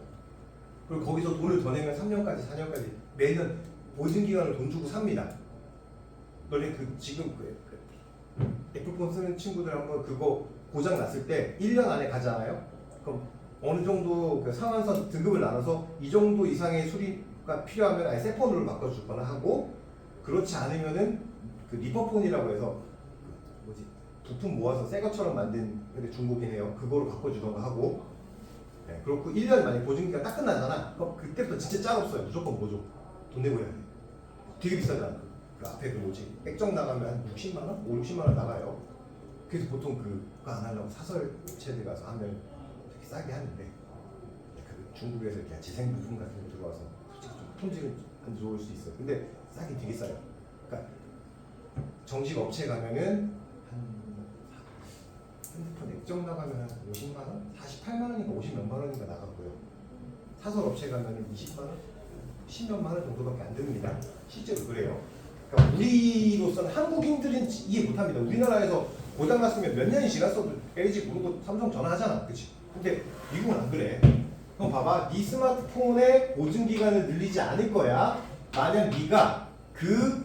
그리고 거기서 돈을 더 내면 3년까지, 4년까지 매년 보증기간을 돈 주고 삽니다. 너네 지금 애플폰 쓰는 친구들 한번 그거 고장 났을 때 1년 안에 가잖아요. 그럼 어느 정도 그 상한선 등급을 나눠서 이 정도 이상의 수리가 필요하면 아예 새 폰으로 바꿔주거나 하고, 그렇지 않으면은 그 리퍼폰이라고 해서 부품 모아서 새 것처럼 만든, 근데 중국이긴 해요. 그거로 바꿔주던가 하고. 네, 그렇고 1년 만에 보증기간 딱 끝나잖아. 그럼 그때부터 진짜 짤 없어요. 무조건 뭐죠? 돈 내고 해야 돼. 되게 비싸잖아. 그 앞에 그 뭐지? 액정 나가면 한 60만 원? 5, 60만 원 나가요. 그래서 보통 그거 안 하려고 사설 업체들 가서 하면 되게 싸게 하는데, 그 중국에서 이렇게 재생 부품 같은 거 들어와서 솔직히 좀 품질은 안 좋을 수 있어. 근데 싸긴 되게 싸요. 그러니까 정식 업체 가면은 핸드폰 액정 나가면 한 50만 원? 48만 원인가 50 몇만 원인가 나가고요. 사설 업체 가면은 20만 원? 10몇만 원 정도밖에 안 듭니다. 실제로 그래요. 그러니까 우리로서는 한국인들은 이해 못합니다. 우리나라에서 고장 났으면 몇 년이 지났어도 LG 모르고 삼성 전화하잖아. 그치? 근데 미국은 안 그래. 그럼 봐봐. 네 스마트폰의 보증기간을 늘리지 않을 거야. 만약 네가 그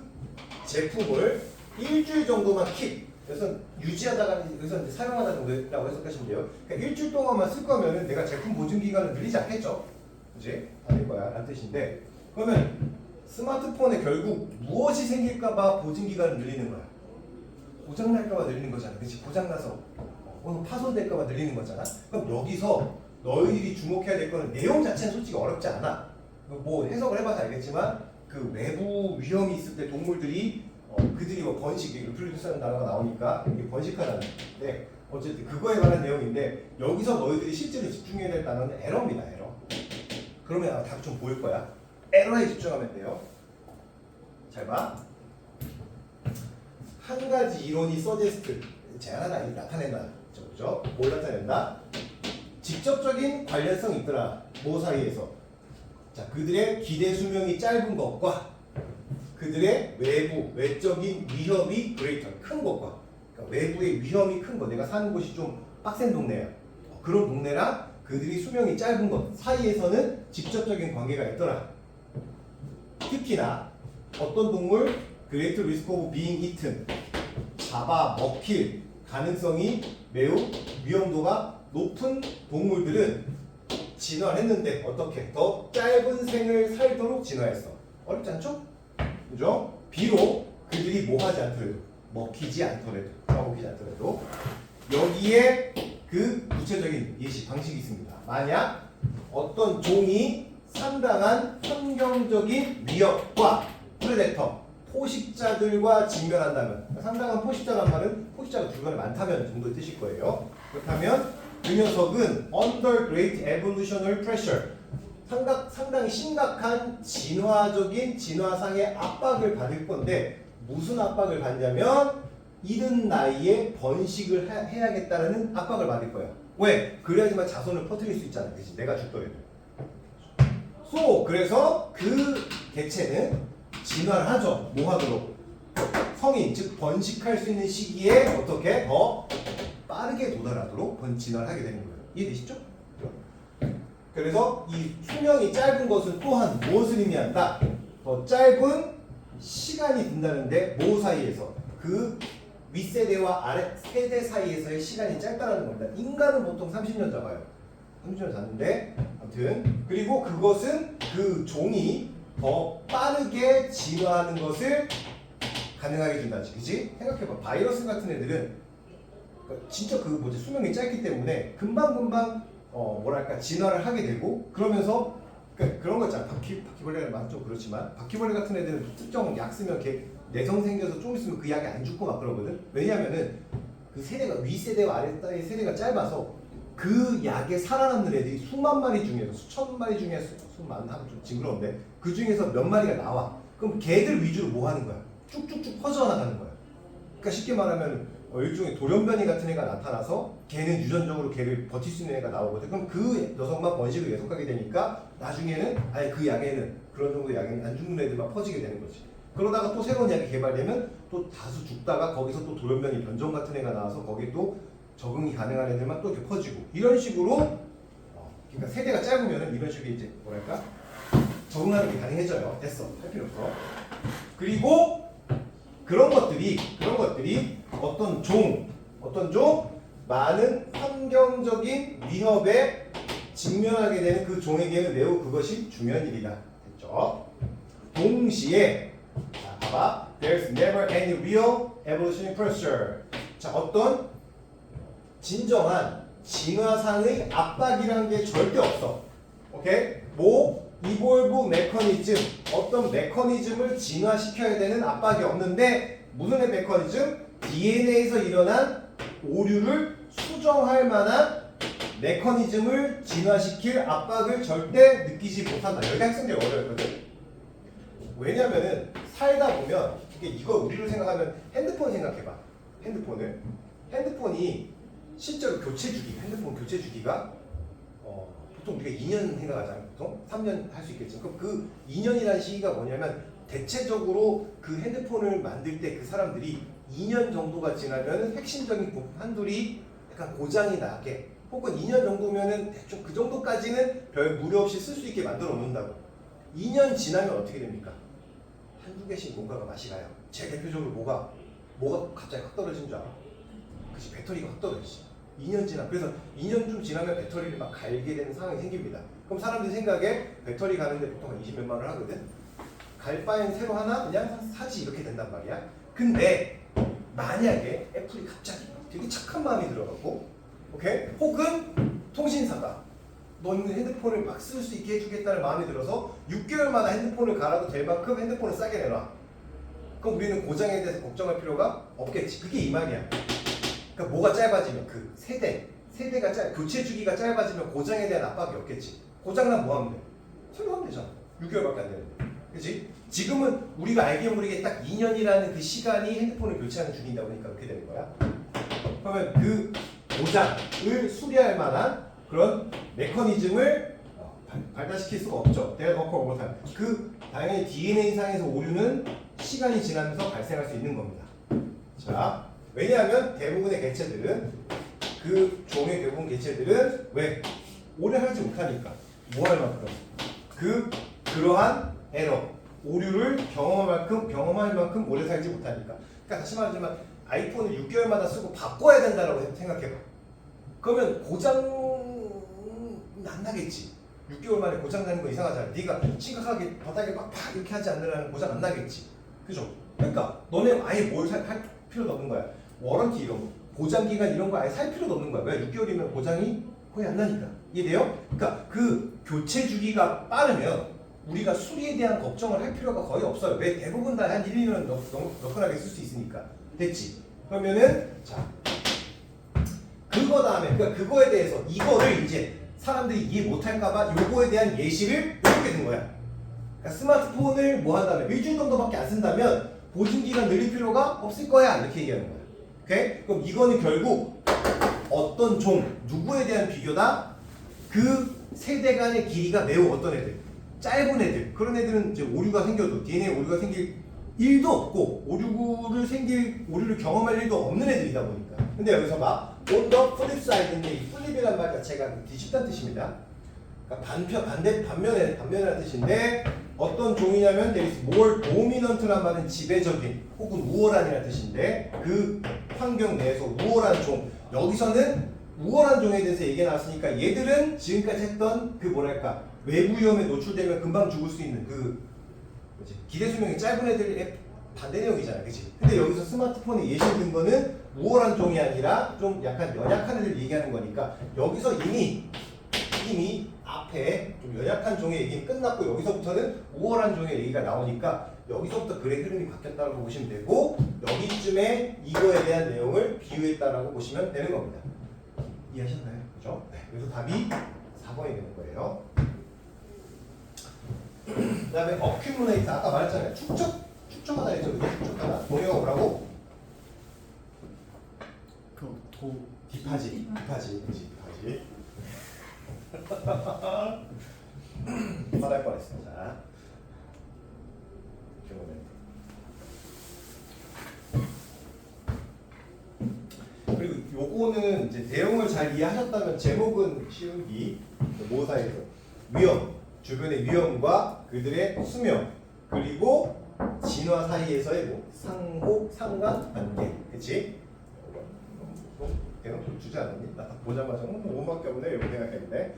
제품을 일주일 정도만 킵. 그래서 유지하다가 여기서 이제 사용하다 정도라고 해석하시면 돼요. 그러니까 일주일 동안만 쓸 거면은 내가 제품 보증기간을 늘리지 않겠죠. 그치? 아닐 거야. 라는 뜻인데, 그러면 스마트폰에 결국 무엇이 생길까봐 보증기간을 늘리는 거야. 고장날까봐 늘리는 거잖아. 그치? 고장나서 파손될까봐 늘리는 거잖아. 그럼 여기서 너희들이 주목해야 될 거는 내용 자체는 솔직히 어렵지 않아. 뭐 해석을 해봐서 알겠지만 그 외부 위험이 있을 때 동물들이 그들이 뭐 번식, 리플리두스라는 단어가 나오니까 이게 번식하는데 어쨌든 그거에 관한 내용인데, 여기서 너희들이 실제로 집중해야 될 단어는 에러입니다. 에러. 그러면 답이 좀 보일 거야. 에러에 집중하면 돼요. 잘 봐. 한 가지 이론이 서제스트, 제안하다, 나타낸다. 그죠? 뭘 나타낸다? 직접적인 관련성이 있더라. 뭐 사이에서? 자, 그들의 기대 수명이 짧은 것과 그들의 외적인 위협이 그레이터, 큰 것과, 그러니까 외부의 위험이 큰 것, 내가 사는 곳이 좀 빡센 동네야. 그런 동네랑 그들이 수명이 짧은 것 사이에서는 직접적인 관계가 있더라. 특히나 어떤 동물, Great Risk of Being Eaten, 잡아 먹힐 가능성이 매우 위험도가 높은 동물들은 진화했는데 어떻게? 더 짧은 생을 살도록 진화했어. 어렵지 않죠? 그죠? 비록 그들이 뭐 하지 않더라도, 먹히지 않더라도 여기에 그 구체적인 예시 방식이 있습니다. 만약 어떤 종이 상당한 환경적인 위협과 프레데터, 포식자들과 직면한다면, 상당한 포식자란 말은 포식자가 주변에 많다면 정도의 뜻일 거예요. 그렇다면 그 녀석은 under great evolutionary pressure, 상당히 심각한 진화상의 압박을 받을 건데, 무슨 압박을 받냐면 이른 나이에 번식을 해야겠다라는 압박을 받을 거야. 왜? 그래야지만 자손을 퍼뜨릴 수 있잖아. 그치? 내가 죽더라도. 그래서 그 개체는 진화를 하죠. 뭐 하도록? 성인, 즉 번식할 수 있는 시기에 어떻게 더 빠르게 도달하도록 진화를 하게 되는 거예요. 이해되시죠? 그래서 이 수명이 짧은 것은 또한 무엇을 의미한다? 더 짧은 시간이 든다는데, 뭐 사이에서? 그 윗세대와 아랫세대 사이에서의 시간이 짧다는 겁니다. 인간은 보통 30년 잡아요. 30년 잡는데 아무튼 그리고 그것은 그 종이 더 빠르게 진화하는 것을 가능하게 준다지, 그지? 생각해봐. 바이러스 같은 애들은 진짜 그 뭐지 수명이 짧기 때문에 금방 뭐랄까 진화를 하게 되고 그러면서 그런 거 있잖아. 바퀴벌레가 많좀 그렇지만 바퀴벌레 같은 애들은 특정 약 쓰면 걔 내성 생겨서 좀 있으면 그 약이 안 죽고 막 그러거든. 왜냐하면은 그 세대가 윗세대와 아랫세대 세대가 짧아서 그 약에 살아남는 애들이 수만 마리 중에서 수천 마리 중에서 수만 하면 좀 징그러운데 그 중에서 몇 마리가 나와. 그럼 걔들 위주로 뭐 하는 거야? 쭉쭉쭉 퍼져나가는 거야. 그러니까 쉽게 말하면 일종의 돌연변이 같은 애가 나타나서 걔는 유전적으로 걔를 버틸 수 있는 애가 나오거든. 그럼 그 녀석만 번식을 계속하게 되니까 나중에는 아예 그 약에는 그런 정도 약에는 안 죽는 애들만 퍼지게 되는 거지. 그러다가 또 새로운 약이 개발되면 또 다수 죽다가 거기서 또 돌연변이 변종 같은 애가 나와서 거기에 또 적응이 가능한 애들만 또 이렇게 퍼지고 이런 식으로 그러니까 세대가 짧으면은 이런 식으로 이제 뭐랄까 적응하는 게 가능해져요. 됐어. 할 필요 없어. 그리고 그런 것들이 어떤 종 많은 환경적인 위협에 직면하게 되는 그 종에게는 매우 그것이 중요한 일이다. 됐죠? 동시에 자, 봐봐. There's never any real evolutionary pressure. 자, 어떤 진정한 진화상의 압박이라는 게 절대 없어. 오케이? 이볼브 메커니즘, 어떤 메커니즘을 진화시켜야 되는 압박이 없는데 무슨 메커니즘? DNA에서 일어난 오류를 수정할 만한 메커니즘을 진화시킬 압박을 절대 느끼지 못한다. 여기 학생들이 어려웠거든. 왜냐면은 살다 보면 이거 우리로 생각하면 핸드폰 생각해봐. 핸드폰이 실제로 핸드폰 교체 주기가 보통 우리가 2년 생각하잖아요. 보통 3년 할 수 있겠죠. 그럼 그 2년이라는 시기가 뭐냐면 대체적으로 그 핸드폰을 만들 때 그 사람들이 2년 정도가 지나면 핵심적인 부분 한둘이 약간 고장이 나게 혹은 2년 정도면은 대충 그 정도까지는 별 무리 없이 쓸 수 있게 만들어 놓는다고. 2년 지나면 어떻게 됩니까? 한두 개씩 뭔가가 맛이 가요. 제일 대표적으로 뭐가 갑자기 확 떨어진 줄 알아? 그치, 배터리가 확 떨어지지. 2년 지나 그래서 2년 좀 지나면 배터리를 막 갈게 되는 상황이 생깁니다. 그럼 사람들이 생각에 배터리 가는데 보통 한 20몇만 원 하거든. 갈 바엔 새로 하나 그냥 사지 이렇게 된단 말이야. 근데 만약에 애플이 갑자기 되게 착한 마음이 들어가고, 오케이? 혹은 통신사가 너는 핸드폰을 막 쓸 수 있게 해주겠다는 마음이 들어서 6개월마다 핸드폰을 갈아도 될 만큼 핸드폰을 싸게 내놔. 그럼 우리는 고장에 대해서 걱정할 필요가 없겠지. 그게 이 말이야. 그러니까 뭐가 짧아지면 그 세대가 교체 주기가 짧아지면 고장에 대한 압박이 없겠지. 고장난 뭐 하면 돼? 새로 하면 되잖아. 6개월밖에 안 되는데. 그치? 지금은 우리가 알게 모르게 딱 2년이라는 그 시간이 핸드폰을 교체하는 중이다 보니까 그렇게 되는 거야. 그러면 그 고장을 수리할 만한 그런 메커니즘을 발달시킬 수가 없죠. 내가 넣고 못한 그 당연히 DNA상에서 오류는 시간이 지나면서 발생할 수 있는 겁니다. 자, 왜냐하면 대부분의 개체들은 그 종의 대부분 개체들은 왜? 오래 살지 못하니까. 뭐 할 만큼? 그러한 에러, 오류를 경험할 만큼 오래 살지 못하니까. 그러니까 다시 말하지만 아이폰을 6개월마다 쓰고 바꿔야 된다라고 생각해봐. 그러면 고장 안 나겠지. 6개월 만에 고장 나는 거 이상하잖아. 네가 심각하게 바닥에 막 이렇게 하지 않으려면 고장 안 나겠지. 그죠? 그러니까 너네 아예 뭘 할 필요도 없는 거야. 워런티 이런 거, 고장 기간 이런 거 아예 살 필요도 없는 거야. 왜? 6개월이면 고장이 거의 안 나니까. 이해돼요? 그러니까 그 교체 주기가 빠르면 우리가 수리에 대한 걱정을 할 필요가 거의 없어요. 왜? 대부분 다 한 1, 2년 너끈하게 쓸 수 있으니까. 됐지? 그러면은 자 그거 다음에 그러니까 그거에 대해서 이거를 이제 사람들이 이해 못할까봐 요거에 대한 예시를 해주게 된 거야. 그러니까 스마트폰을 뭐 한다면 일주일 정도밖에 안 쓴다면 보증기간 늘릴 필요가 없을 거야 이렇게 얘기하는 거야. 오케이? 그럼 이거는 결국 어떤 누구에 대한 비교다? 그 세대 간의 길이가 매우 어떤 애들? 짧은 애들. 그런 애들은 이제 오류가 생겨도 DNA 오류가 생길 일도 없고 오류를 경험할 일도 없는 애들이다 보니까. 근데 여기서 막 on the flip side인데 이 플립이란 말 자체가 뒤집다는 뜻입니다. 그러니까 반면이라는 뜻인데 어떤 종이냐면 there is more dominant란 말은 지배적인 혹은 우월한이라는 뜻인데 그 환경 내에서 우월한 종. 여기서는 우월한 종에 대해서 얘기가 나왔으니까 얘들은 지금까지 했던 그 뭐랄까 외부 위험에 노출되면 금방 죽을 수 있는 그 뭐지? 기대 수명이 짧은 애들의 반대 내용이잖아, 그치? 근데 여기서 스마트폰에 예시를 든 거는 우월한 종이 아니라 좀 약간 연약한 애들 얘기하는 거니까 여기서 이미 앞에 좀 연약한 종의 얘기는 끝났고 여기서부터는 우월한 종의 얘기가 나오니까 여기서부터 글의 흐름이 바뀌었다고 보시면 되고 여기쯤에 이거에 대한 내용을 비유했다라고 보시면 되는 겁니다. 이해하셨나요? 그죠? 네. 그래서 답이 4번이 되는 거예요. 그 다음에 어큐무레이터 아까 말했잖아요. 축적하다 했죠. 그게 축적하다. 동의어가 뭐라고? 디파지. 말할 뻔했습니다. 그리고 요거는 이제 내용을 잘 이해하셨다면 제목은 쉬우기 모사에서 위험, 주변의 위험과 그들의 수명 그리고 진화 사이에서의 뭐 상호, 상관, 관계, 그치? 대놓고 주지 않았니? 나 딱 보자마자 5밖에 없네 이렇게 생각했는데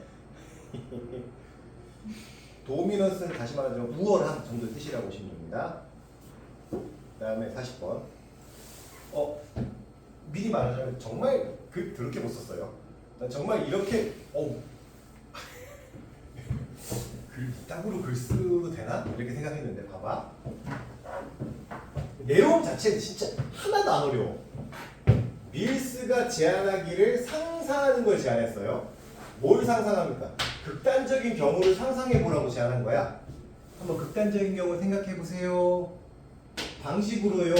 도미넌스는 다시 말하자면 우월한 정도 뜻이라고 보시면 됩니다. 그 다음에 40번 미리 말하자면 정말 글 더럽게 못 썼어요. 난 정말 이렇게 글 이따구로 글 써도 되나? 이렇게 생각했는데 봐봐. 내용 자체는 진짜 하나도 안 어려워. 밀스가 제안하기를 상상하는 걸 제안했어요. 뭘 상상합니까? 극단적인 경우를 상상해 보라고 제안한 거야. 한번 극단적인 경우 생각해 보세요. 방식으로요.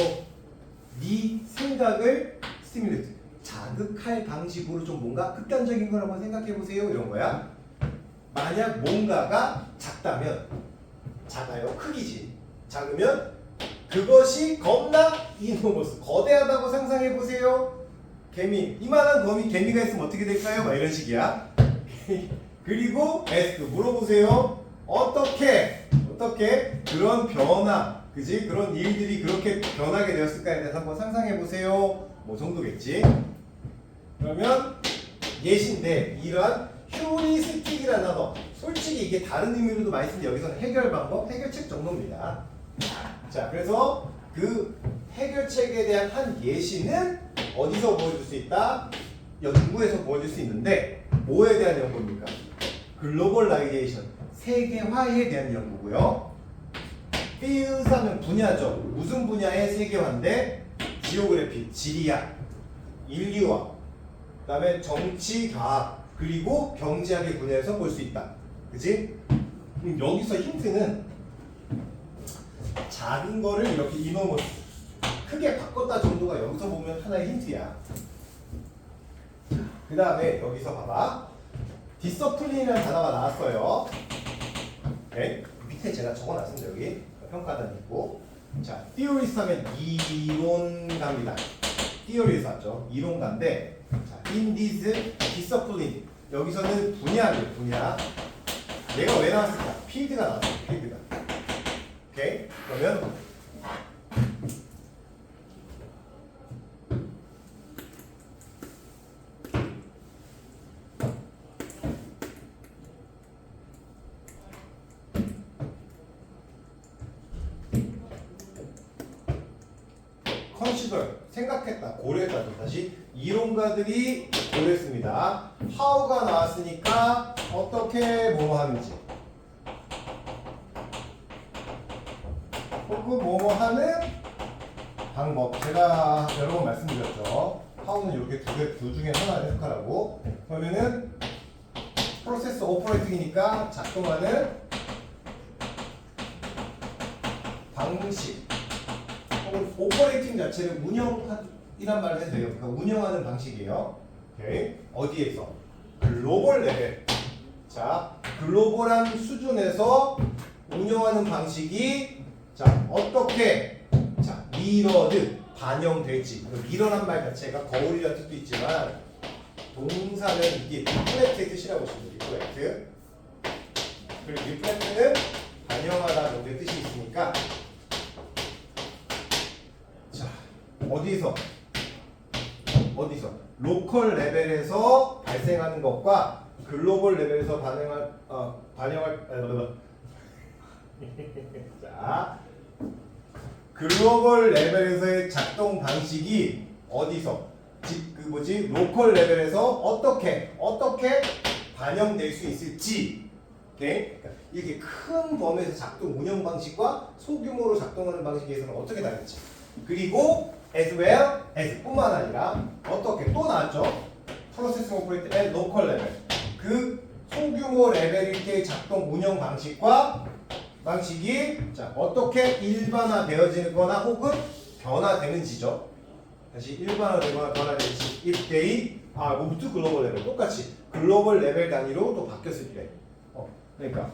네 생각을 스티뮬레이트 자극할 방식으로 좀 뭔가 극단적인 걸 한번 생각해 보세요. 이런 거야. 만약 뭔가가 작다면 작아요. 크기지. 작으면 그것이 겁나 이노머스 거대하다고 상상해 보세요. 개미 이만한 거미 개미가 있으면 어떻게 될까요? 막 이런 식이야. 그리고 ask 물어보세요. 어떻게 그런 변화 그지 그런 일들이 그렇게 변하게 되었을까에 대해서 한번 상상해 보세요. 뭐 정도겠지. 그러면 예시인데 이러한 휴리스틱이라는 단어 솔직히 이게 다른 의미로도 많이 쓰는데 여기서는 해결 방법 해결책 정도입니다. 자 그래서 그 해결책에 대한 한 예시는 어디서 보여줄 수 있다? 연구에서 보여줄 수 있는데 뭐에 대한 연구입니까? 글로벌라이제이션 세계화에 대한 연구고요. 필드하면 분야죠. 무슨 분야의 세계화인데 지오그래피 지리학, 인류학, 그 다음에 정치, 과학 그리고 경제학의 분야에서 볼 수 있다. 그치? 여기서 힌트는 작은 거를 이렇게 이노머스 크게 바꿨다 정도가 여기서 보면 하나의 힌트야. 그 다음에 여기서 봐봐. 디서플린이라는 단어가 나왔어요. 네? 밑에 제가 적어놨습니다. 여기 평가단 있고. 자, theorist 하면 이론가입니다. theorist 맞죠? 이론가인데 자, in this discipline 여기서는 분야예요. 분야. 얘가 왜 나왔을까? 필드가 나왔어요. 필드가. 오케이? 그러면 컨시더 생각했다, 고려했다. 다시 이론가들이 고려했습니다. how가 나왔으니까 어떻게 뭐뭐 하는지 혹은 뭐뭐 하는 방법. 제가 여러 번 말씀드렸죠. how는 이렇게 두 중에 하나를 해석하라고. 그러면은 프로세스 오퍼레이팅이니까 작동하는 방식 혹은 오퍼레이팅 자체를 운영이란 말을 해도 돼요. 그러니까 운영하는 방식이에요. 오케이. 어디에서? 글로벌 레벨. 자, 글로벌한 수준에서 운영하는 방식이 자, 어떻게 자, 미러드 반영될지. 미러란 말 자체가 거울이라는 뜻도 있지만 동사는 이게 리플렉트의 뜻이라고 보시면 리플렉트. 그리고 리플렉트는 반영하다 정도의 뜻이 있으니까 자, 어디서 로컬 레벨에서 발생하는 것과 글로벌 레벨에서 반영할 자, 글로벌 레벨에서의 작동 방식이 어디서 그 뭐지 로컬 레벨에서 어떻게 반영될 수 있을지. 오케이? 그러니까 이게 큰 범위에서 작동 운영 방식과 소규모로 작동하는 방식에서는 어떻게 다를지. 그리고 as well as 뿐만 아니라 어떻게 또 나왔죠? 프로세스 오퍼레이트 앤 로컬 레벨. 그 소규모 레벨일 때 작동 운영 방식이 자 어떻게 일반화되어지거나 혹은 변화되는지죠. 다시 일반화되거나 변화되는지 if they move to global level 똑같이 글로벌 레벨 단위로 또 바뀌었을 때 그러니까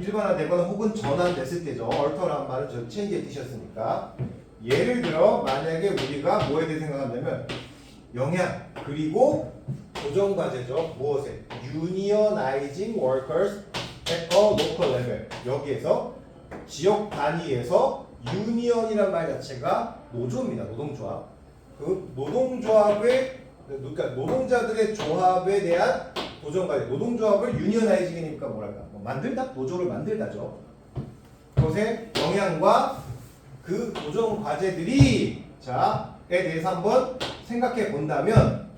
일반화되거나 혹은 전환됐을 때죠. 얼터란 말은 저 체인지에 뜨셨으니까 예를 들어 만약에 우리가 뭐에 대해 생각한다면 영향 그리고 고정 과제죠. 무엇에? Unionizing workers at a local level. 여기에서 지역 단위에서 유니언이란 말 자체가 노조입니다. 노동조합. 그 노동조합의 그러니까 노동자들의 조합에 대한 고정 과제. 노동조합을 유니언라이징이니까 뭐랄까? 만들다? 노조를 만들다죠. 그것의 영향과 그 고정 과제들이 자에 대해서 한번 생각해 본다면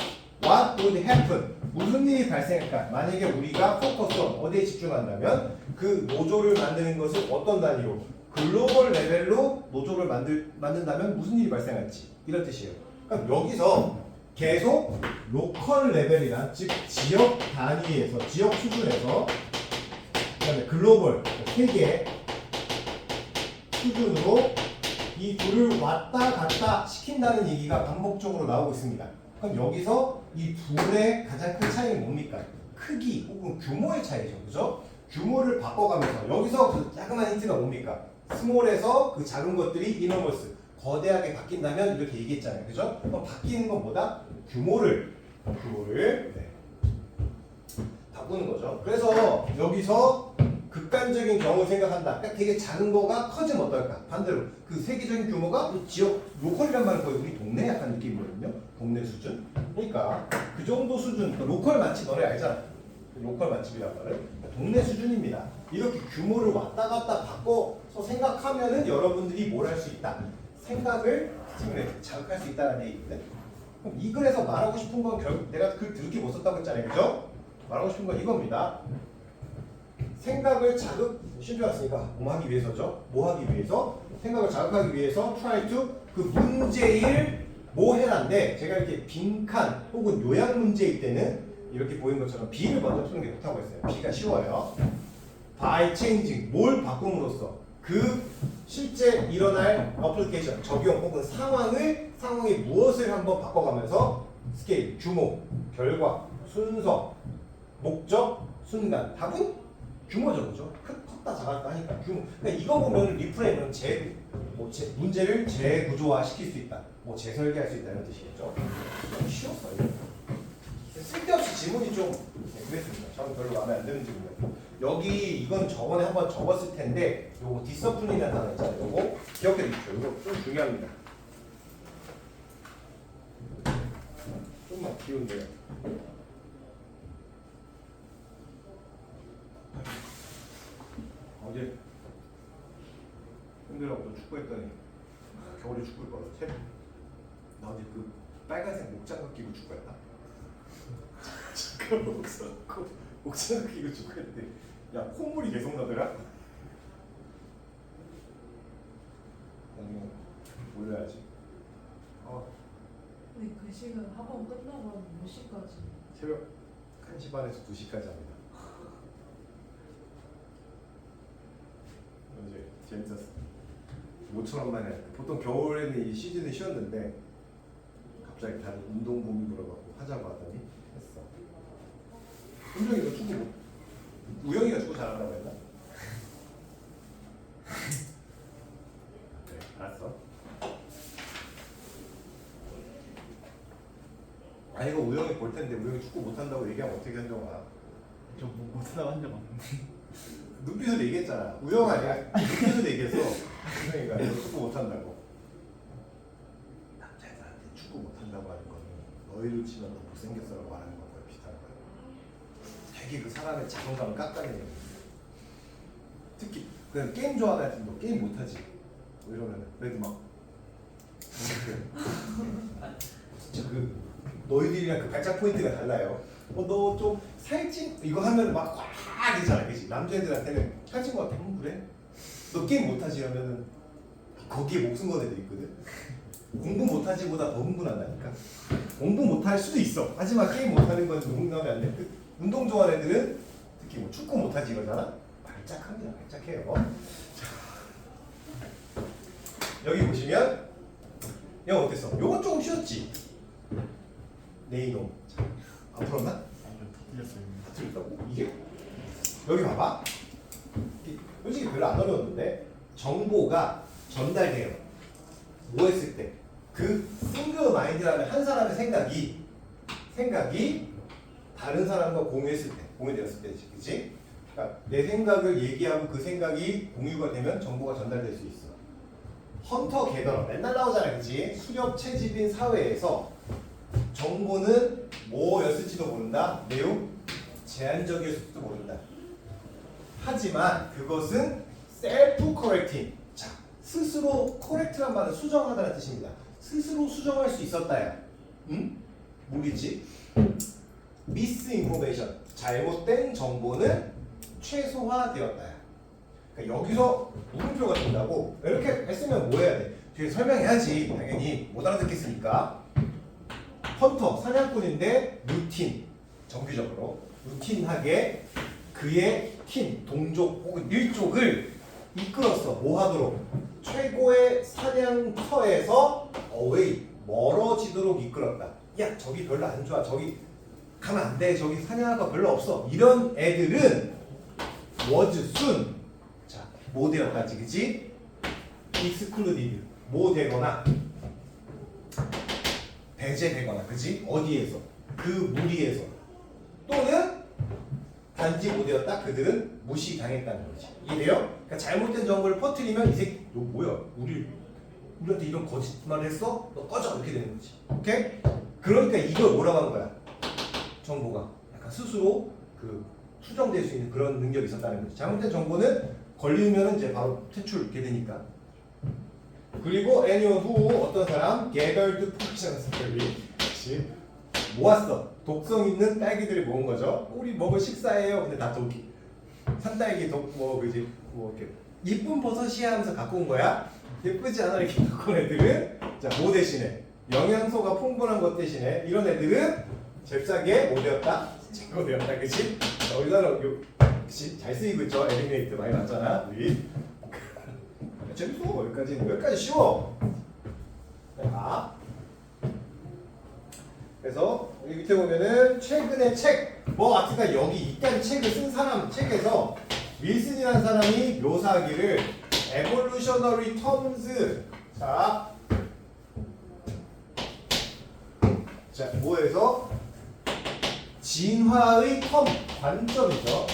what would happen? 무슨 일이 발생할까? 만약에 우리가 포커스 어디에 집중한다면 그 노조를 만드는 것을 어떤 단위로 글로벌 레벨로 노조를 만든다면 무슨 일이 발생할지 이런 뜻이에요. 그럼 여기서 계속 로컬 레벨이란 즉 지역 단위에서 지역 수준에서 그다음에 글로벌 세계 수준으로 이 둘을 왔다 갔다 시킨다는 얘기가 반복적으로 나오고 있습니다. 그럼 여기서 이 둘의 가장 큰 차이는 뭡니까? 크기 혹은 규모의 차이죠. 그죠? 규모를 바꿔가면서 여기서 그 자그마한 힌트가 뭡니까? 스몰에서 그 작은 것들이 이너머스 거대하게 바뀐다면 이렇게 얘기했잖아요. 그죠? 그럼 바뀌는 건 뭐다? 규모를 네. 바꾸는 거죠. 그래서 여기서 극단적인 경우를 생각한다. 그러니까 되게 작은 거가 커지면 어떨까? 반대로 그 세계적인 규모가 지역 로컬이란 말은 거의 우리 동네 약간 느낌이거든요. 동네 수준. 그러니까 그 정도 수준. 그러니까 로컬 맛집 너네 알잖아. 로컬 맛집이란 말은 동네 수준입니다. 이렇게 규모를 왔다 갔다 바꿔서 생각하면은 여러분들이 뭘 할 수 있다. 생각을 자극할 수 있다는 얘기거든. 그럼 이 글에서 말하고 싶은 건 결국 내가 글 드럽게 못 썼다고 했잖아요. 그죠? 말하고 싶은 건 이겁니다. 생각을 신조 왔으니까 뭐 하기 위해서죠? 뭐 하기 위해서? 생각을 자극하기 위해서 try to 그 문제일 뭐 해란데 제가 이렇게 빈칸 혹은 요약 문제일 때는 이렇게 보인 것처럼 B를 먼저 푸는 게 좋다고 했어요. B가 쉬워요. by changing 뭘 바꿈으로써 그 실제 일어날 어플리케이션 적용 혹은 상황의 무엇을 한번 바꿔가면서 스케일, 규모, 결과, 순서, 목적, 순간 답은 규모죠, 그죠? 컸다 작았다 하니까 규모. 그러니까 이거 보면 리프레임은 문제를 재구조화 시킬 수 있다, 재설계할 수 있다 이런 뜻이겠죠. 너무 쉬웠어요. 쓸데없이 지문이 좀 그랬습니다. 저는 별로 마음에 안 드는 지문이에요. 여기 이건 저번에 한번 적었을 텐데 요거 디서플린이라는 단어 있잖아요. 요거 기억해 두십시오. 이거 좀 중요합니다. 좀만 키운데요. 어제 형들하고 또 축구했더니 겨울에 축구를 걸었지? 나 어제 그 빨간색 목장갑 끼고 축구했다. 목장갑 끼고 축구했는데 야 콧물이 계속 나더라. 나중에 올려야지. 근데 그 시간 학원 끝나고 몇 시까지? 새벽 1시 반에서 2시까지 합니다. 어제 재밌었어. 5,000원 만에 보통 겨울에는 이 시즌이 쉬었는데 갑자기 다른 운동복이 물어갖고 하자고 하더니 했어. 은정이 너 축구 못 우영이가 축구 잘한다고 했나? 네, 알았어. 아 이거 우영이 볼 텐데 우영이 축구 못한다고 얘기하면 어떻게 한정아? 저 못하다고 한 적 없는데. 눈빛으로 얘기했잖아. 우영아 내가 눈빛으로 얘기했어. 우영이가 너 축구 못한다고. 남자애들한테 축구 못한다고 하는 거는 너희를 치면 너 못생겼어라고 말하는 거랑 비슷한 거야. 되게 그 사람의 자존감을 깎아내는 거예요. 특히 그냥 게임 좋아하는 애들 뭐 게임 못하지 뭐 이러면은 그래도 막 진짜 그 너희들이랑 그 발작 포인트가 달라요. 너 좀 살찐 이거 하면 막 꽉 되잖아, 그지? 남자애들한테는 살찐 거 같아. 그래? 너 게임 못하지 하면은 거기에 목숨 건 애들 있거든. 공부 못하지보다 더 흥분한다니까. 공부 못할 수도 있어. 하지만 게임 못하는 건 흥분하면 안 돼. 그 운동 좋아하는 애들은 특히 뭐 축구 못하지 이러잖아. 발작합니다. 발작해요. 자, 여기 보시면 야 어땠어? 요건 조금 쉬웠지? 네 이놈. 안 풀었나? 아니요, 다 틀렸어요. 다 틀렸다고? 이게? 여기 봐봐. 솔직히 별로 안 어려웠는데 정보가 전달돼요. 뭐 했을 때? 그 싱글 마인드라는 한 사람의 생각이 다른 사람과 공유했을 때, 공유되었을 때지, 그치? 그러니까 내 생각을 얘기하고 그 생각이 공유가 되면 정보가 전달될 수 있어. 헌터 게더러 맨날 나오잖아, 그치? 수렵 채집인 사회에서 정보는 뭐였을지도 모른다. 매우 제한적이었을지도 모른다. 하지만 그것은 셀프 커렉팅. 자, 스스로 커렉트란 말은 수정하다는 뜻입니다. 스스로 수정할 수 있었다야. 응? 뭐겠지? 미스 인포메이션. 잘못된 정보는 최소화되었다야. 그러니까 여기서 물음표가 된다고. 이렇게 했으면 뭐 해야 돼? 뒤에 설명해야지. 당연히 못 알아듣겠으니까. 헌터, 사냥꾼인데 루틴, 정기적으로 루틴하게 그의 팀, 동족 혹은 일족을 이끌었어. 뭐 하도록? 최고의 사냥터에서 어웨이, 멀어지도록 이끌었다. 야, 저기 별로 안 좋아. 저기 가면 안 돼. 저기 사냥가 별로 없어. 이런 애들은 was soon. 자, 뭐 되었다지, 그치? excluded. 뭐 되거나 배제되거나, 그치? 어디에서? 그 무리에서. 또는 단지 뭐 되었다? 그들은 무시당했다는 거지. 이해돼요? 그러니까 잘못된 정보를 퍼뜨리면 이 새끼 너 뭐야? 우리한테 이런 거짓말을 했어? 너 꺼져! 이렇게 되는 거지. 오케이? 그러니까 이걸 뭐라고 하는 거야? 정보가 약간 스스로 그 수정될 수 있는 그런 능력이 있었다는 거지. 잘못된 정보는 걸리면 이제 바로 퇴출 이렇게 되니까. 그리고 anyone who 어떤 사람 gathered poisonous berry 모았어. 독성 있는 딸기들을 모은 거죠. 우리 먹을 식사예요. 근데 다 독이. 산딸기 뭐 그지 뭐 이렇게 이쁜 버섯이야 하면서 갖고 온 거야. 예쁘지 않아 이렇게 갖고 온 애들은 자 뭐 대신에 영양소가 풍부한 것 대신에 이런 애들은 잽싸게 뭐 되었다? 제거되었다, 그치? 우리나라 그치? 잘 쓰이고 있죠. 엘리미네이트 많이 났잖아 우리. 재밌어. 여기까지 쉬워. 자, 그래서 여기 밑에 보면은 최근의 책, 뭐 아트가 여기 이딴 책을 쓴 사람 책에서 윌슨이라는 사람이 묘사하기를 evolutionary terms. 자, 뭐에서 진화의 텀 관점이죠.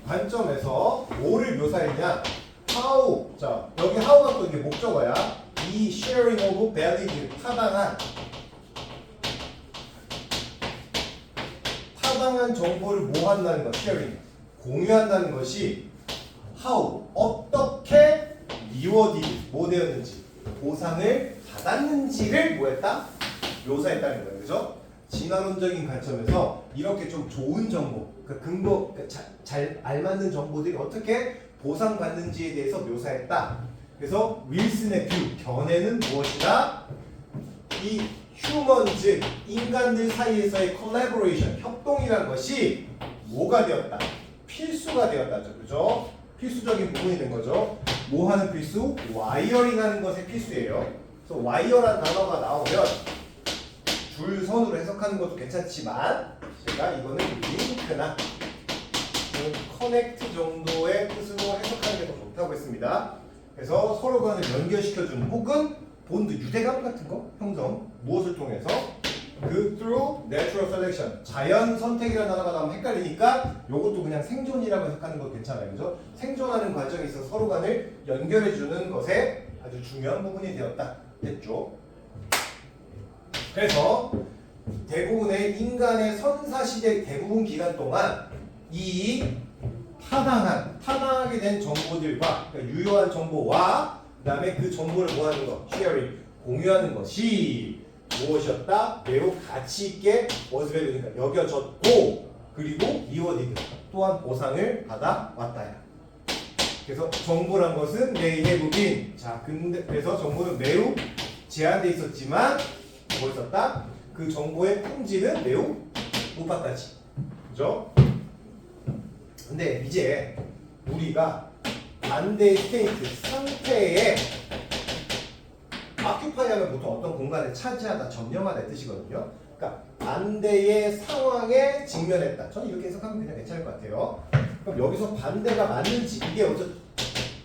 관점에서 뭐를 묘사했냐? how. 자, 여기 how가 또 이게 목적어야. 이 sharing of valid 타당한 정보를 뭐 한다는 것, sharing. 공유한다는 것이 how. 어떻게 rewarded, 뭐 되었는지, 보상을 받았는지를 뭐 했다? 묘사했다는 거예요. 그죠? 진화론적인 관점에서 이렇게 좀 좋은 정보, 그러니까 근거, 잘 알맞는 정보들이 어떻게 보상받는지에 대해서 묘사했다. 그래서 윌슨의 뷰, 견해는 무엇이다? 이 휴먼즈, 인간들 사이에서의 콜라보레이션, 협동이라는 것이 뭐가 되었다? 필수가 되었다죠. 그죠? 필수적인 부분이 된 거죠. 뭐 하는 필수? 와이어링 하는 것의 필수예요. 그래서 와이어라는 단어가 나오면 줄선으로 해석하는 것도 괜찮지만 제가 이거는 링크나 커넥트 정도의 뜻으로 해석하는 게 더 좋다고 했습니다. 그래서 서로 간을 연결시켜주는 혹은 본드, 유대감 같은 거 형성, 무엇을 통해서? 그 through natural selection, 자연 선택이라는 단어가 나오면 헷갈리니까 이것도 그냥 생존이라고 해석하는 거 괜찮아요. 그죠? 생존하는 과정에 있어서 서로 간을 연결해주는 것에 아주 중요한 부분이 되었다 했죠. 그래서 대부분의 인간의 선사시대 대부분 기간 동안 이 타당하게 된 정보들과 그러니까 유효한 정보와 그 다음에 그 정보를 뭐하는 거? sharing, 공유하는 것이 무엇이었다? 매우 가치 있게 was value니까 여겨졌고 그리고 rewarded 또한 보상을 받아왔다야. 그래서 정보란 것은 they have been 자 근데 그래서 정보는 매우 제한돼 있었지만 뭐였었다? 그 정보의 품질은 매우 높았다지. 그죠? 근데 이제 우리가 반대 스테이트 상태에 occupy 하면 보통 어떤 공간을 차지하다, 점령하다 의 뜻이거든요. 그러니까 반대의 상황에 직면했다. 저는 이렇게 해석하면 그냥 괜찮을 것 같아요. 그럼 여기서 반대가 맞는지 이게 어떤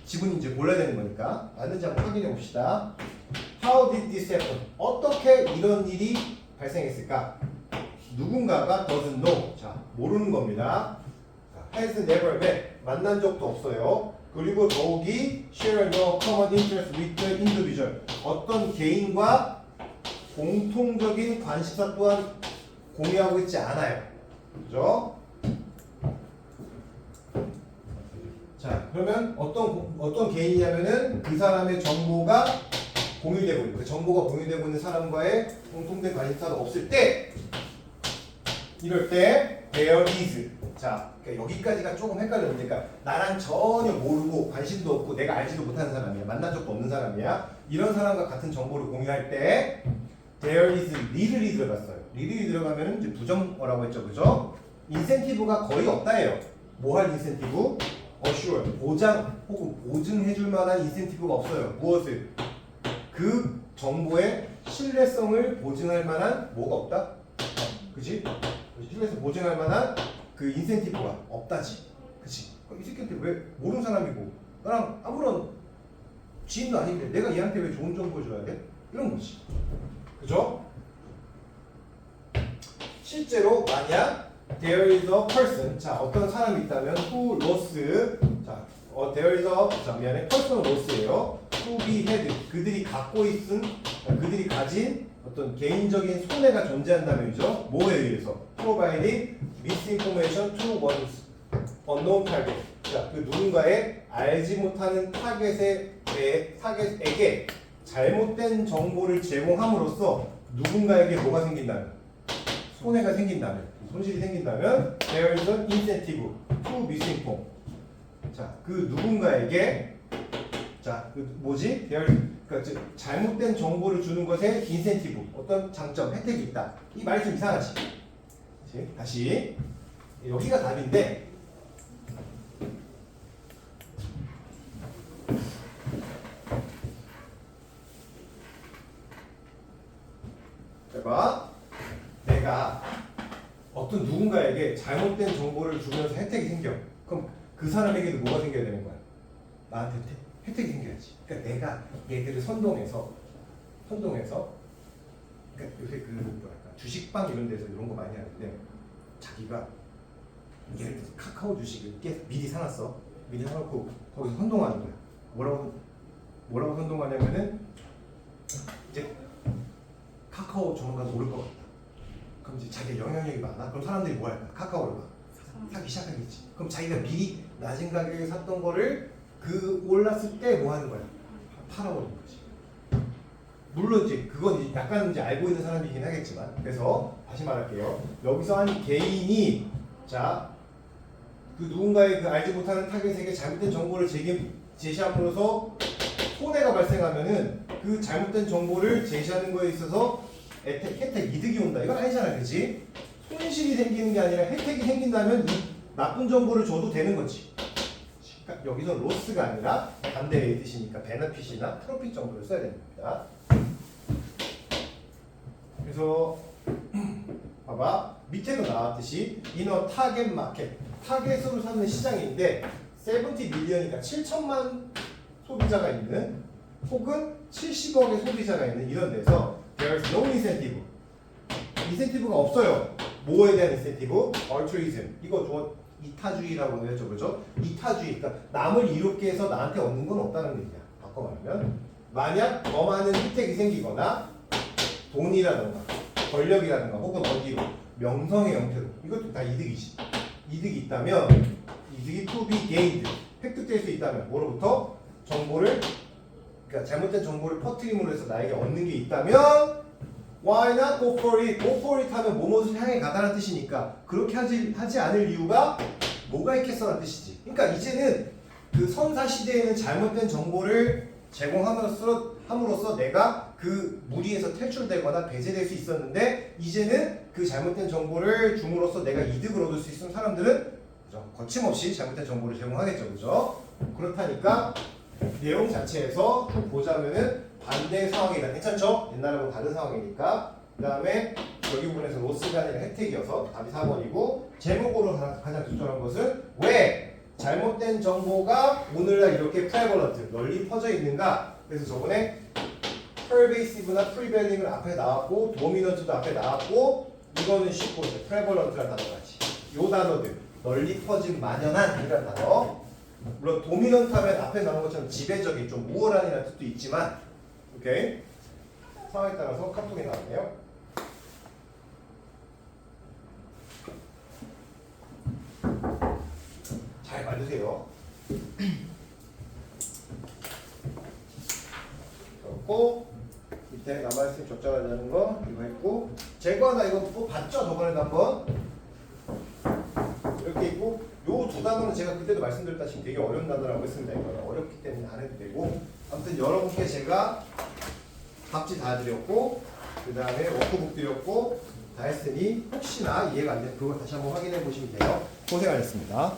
지분인지 몰라야 되는 거니까 맞는지 한번 확인해 봅시다. How did this happen? 어떻게 이런 일이 발생했을까? 누군가가 doesn't know. 자, 모르는 겁니다. has never met. 만난 적도 없어요. 그리고 더욱이 share no common interest with the individual. 어떤 개인과 공통적인 관심사 또한 공유하고 있지 않아요. 그죠? 자, 그러면 어떤 개인이냐면은 그 사람의 정보가 공유되고 있는 그 정보가 공유되고 있는 사람과의 공통된 관심사가 없을 때 이럴 때 there is 자 그러니까 여기까지가 조금 헷갈렸는데 그러니까 나랑 전혀 모르고 관심도 없고 내가 알지도 못하는 사람이야 만난 적도 없는 사람이야 이런 사람과 같은 정보를 공유할 때 there is little이 들어갔어요. little이 들어가면은 이제 부정어라고 했죠, 그죠? 인센티브가 거의 없다예요. 뭐 할 인센티브? assure 보장 혹은 보증해줄 만한 인센티브가 없어요. 무엇을? 그 정보의 신뢰성을 보증할 만한 뭐가 없다? 그치? 신뢰성 보증할 만한 그 인센티브가 없다지. 그치? 이 새끼한테 왜 모르는 사람이고 나랑 아무런 지인도 아닌데 내가 얘한테 왜 좋은 정보를 줘야 돼? 이런 거지. 그죠? 실제로 만약 there is a person 자 어떤 사람이 있다면 who lost 자 there is a 자 미안해 person loss예요. to be had 그들이 갖고 있은 그들이 가진 어떤 개인적인 손해가 존재한다면이죠. 뭐에 의해서 provide misinformation to one's unknown target. 자, 그 누군가의 알지 못하는 타겟에게 잘못된 정보를 제공함으로써 누군가에게 뭐가 생긴다면 손해가 생긴다면 손실이 생긴다면 there is an incentive to misinform. 자, 그 누군가에게 자, 그 뭐지? 그러니까 잘못된 정보를 주는 것에 인센티브, 어떤 장점, 혜택이 있다. 이 말이 좀 이상하지? 그치? 다시 여기가 답인데 봐. 내가 어떤 누군가에게 잘못된 정보를 주면서 혜택이 생겨. 그럼 그 사람에게도 뭐가 생겨야 되는 거야? 나한테 혜택이 생겨야지. 그러니까 내가 얘들을 선동해서 그러니까 요새 그 뭐랄까 주식방 이런 데서 이런 거 많이 하는데 자기가 예를 들어서 카카오 주식을 미리 사놨어. 미리 사놓고 거기서 선동하는 거야. 뭐라고 선동하냐면은 이제 카카오 조만간 오를 것 같다. 그럼 이제 자기가 영향력이 많아. 그럼 사람들이 뭐 할까? 카카오를 막 사기 시작하겠지. 그럼 자기가 미리 낮은 가격에 샀던 거를 그 올랐을 때 뭐 하는 거야? 팔아버리는 거지. 물론 이제 그건 이제 약간 이제 알고 있는 사람이긴 하겠지만 그래서 다시 말할게요. 여기서 한 개인이 자 그 누군가의 그 알지 못하는 타겟에게 잘못된 정보를 제시함으로써 손해가 발생하면은 그 잘못된 정보를 제시하는 거에 있어서 혜택, 이득이 온다. 이건 아니잖아, 그렇지? 손실이 생기는 게 아니라 혜택이 생긴다면 이 나쁜 정보를 줘도 되는 거지. 그러니까 여기서 로스가 아니라 반대의 뜻이니까 베너핏이나 프로핏 정도를 써야 됩니다. 그래서 봐봐 밑에도 나왔듯이 이너 타겟 마켓 타겟으로 사는 시장인데 70 밀리언이니까 7천만 소비자가 있는 혹은 70억의 소비자가 있는 이런 데서 there's no incentive. 인센티브가 없어요. 뭐에 대한 인센티브? altruism. 이거 이타주의라고 했죠, 그죠? 이타주의. 그러니까 남을 이롭게 해서 나한테 얻는 건 없다는 얘기야. 바꿔 말하면 만약 더 많은 혜택이 생기거나 돈이라던가 권력이라든가 혹은 어디로 명성의 형태로 이것도 다 이득이지. 이득이 있다면 이득이 to be gained 획득될 수 있다면 뭐로부터 정보를 그러니까 잘못된 정보를 퍼뜨림으로 해서 나에게 얻는 게 있다면 why not go for it? go for it 하면 뭐뭐를 향해 가다라는 뜻이니까 그렇게 하지 않을 이유가 뭐가 있겠어라는 뜻이지. 그러니까 이제는 그 선사 시대에는 잘못된 정보를 제공함으로써 내가 그 무리에서 탈출되거나 배제될 수 있었는데 이제는 그 잘못된 정보를 줌으로써 내가 이득을 얻을 수 있는 사람들은 그죠? 거침없이 잘못된 정보를 제공하겠죠, 그죠? 그렇다니까 내용 자체에서 쭉 보자면은 반대 상황이다. 괜찮죠? 옛날하고 다른 상황이니까. 그 다음에 여기 부분에서 로스가 아니라 혜택이어서 답이 4번이고 제목으로 가장 적절한 것은 왜 잘못된 정보가 오늘날 이렇게 프레벌런트 널리 퍼져 있는가. 그래서 저번에 pervasive나 prevailing은 앞에 나왔고 dominant도 앞에 나왔고 이거는 쉽고 prevalent라는 단어가지. 요 단어들 널리 퍼진 만연한 이라는 단어. 물론 도미넌트 하면 앞에 나온 것처럼 지배적인 좀 우월한이라는 뜻도 있지만 오케이 상황에 따라서 카톡이 나왔네요. 잘 만드세요. 그렇고 밑에 남아있으면 적절하다는 거 이거 했고 제거하다 이거 또 봤죠? 저번에도 한번 이렇게 있고 요 두 단어는 제가 그때도 말씀드렸다시피 되게 어려운 단어라고 했습니다. 이거는 어렵기 때문에 안 해도 되고 아무튼 여러분께 제가 답지 다 드렸고 그 다음에 워크북 드렸고 다 했으니 혹시나 이해가 안 되면 그거 다시 한번 확인해 보시면 돼요. 고생하셨습니다.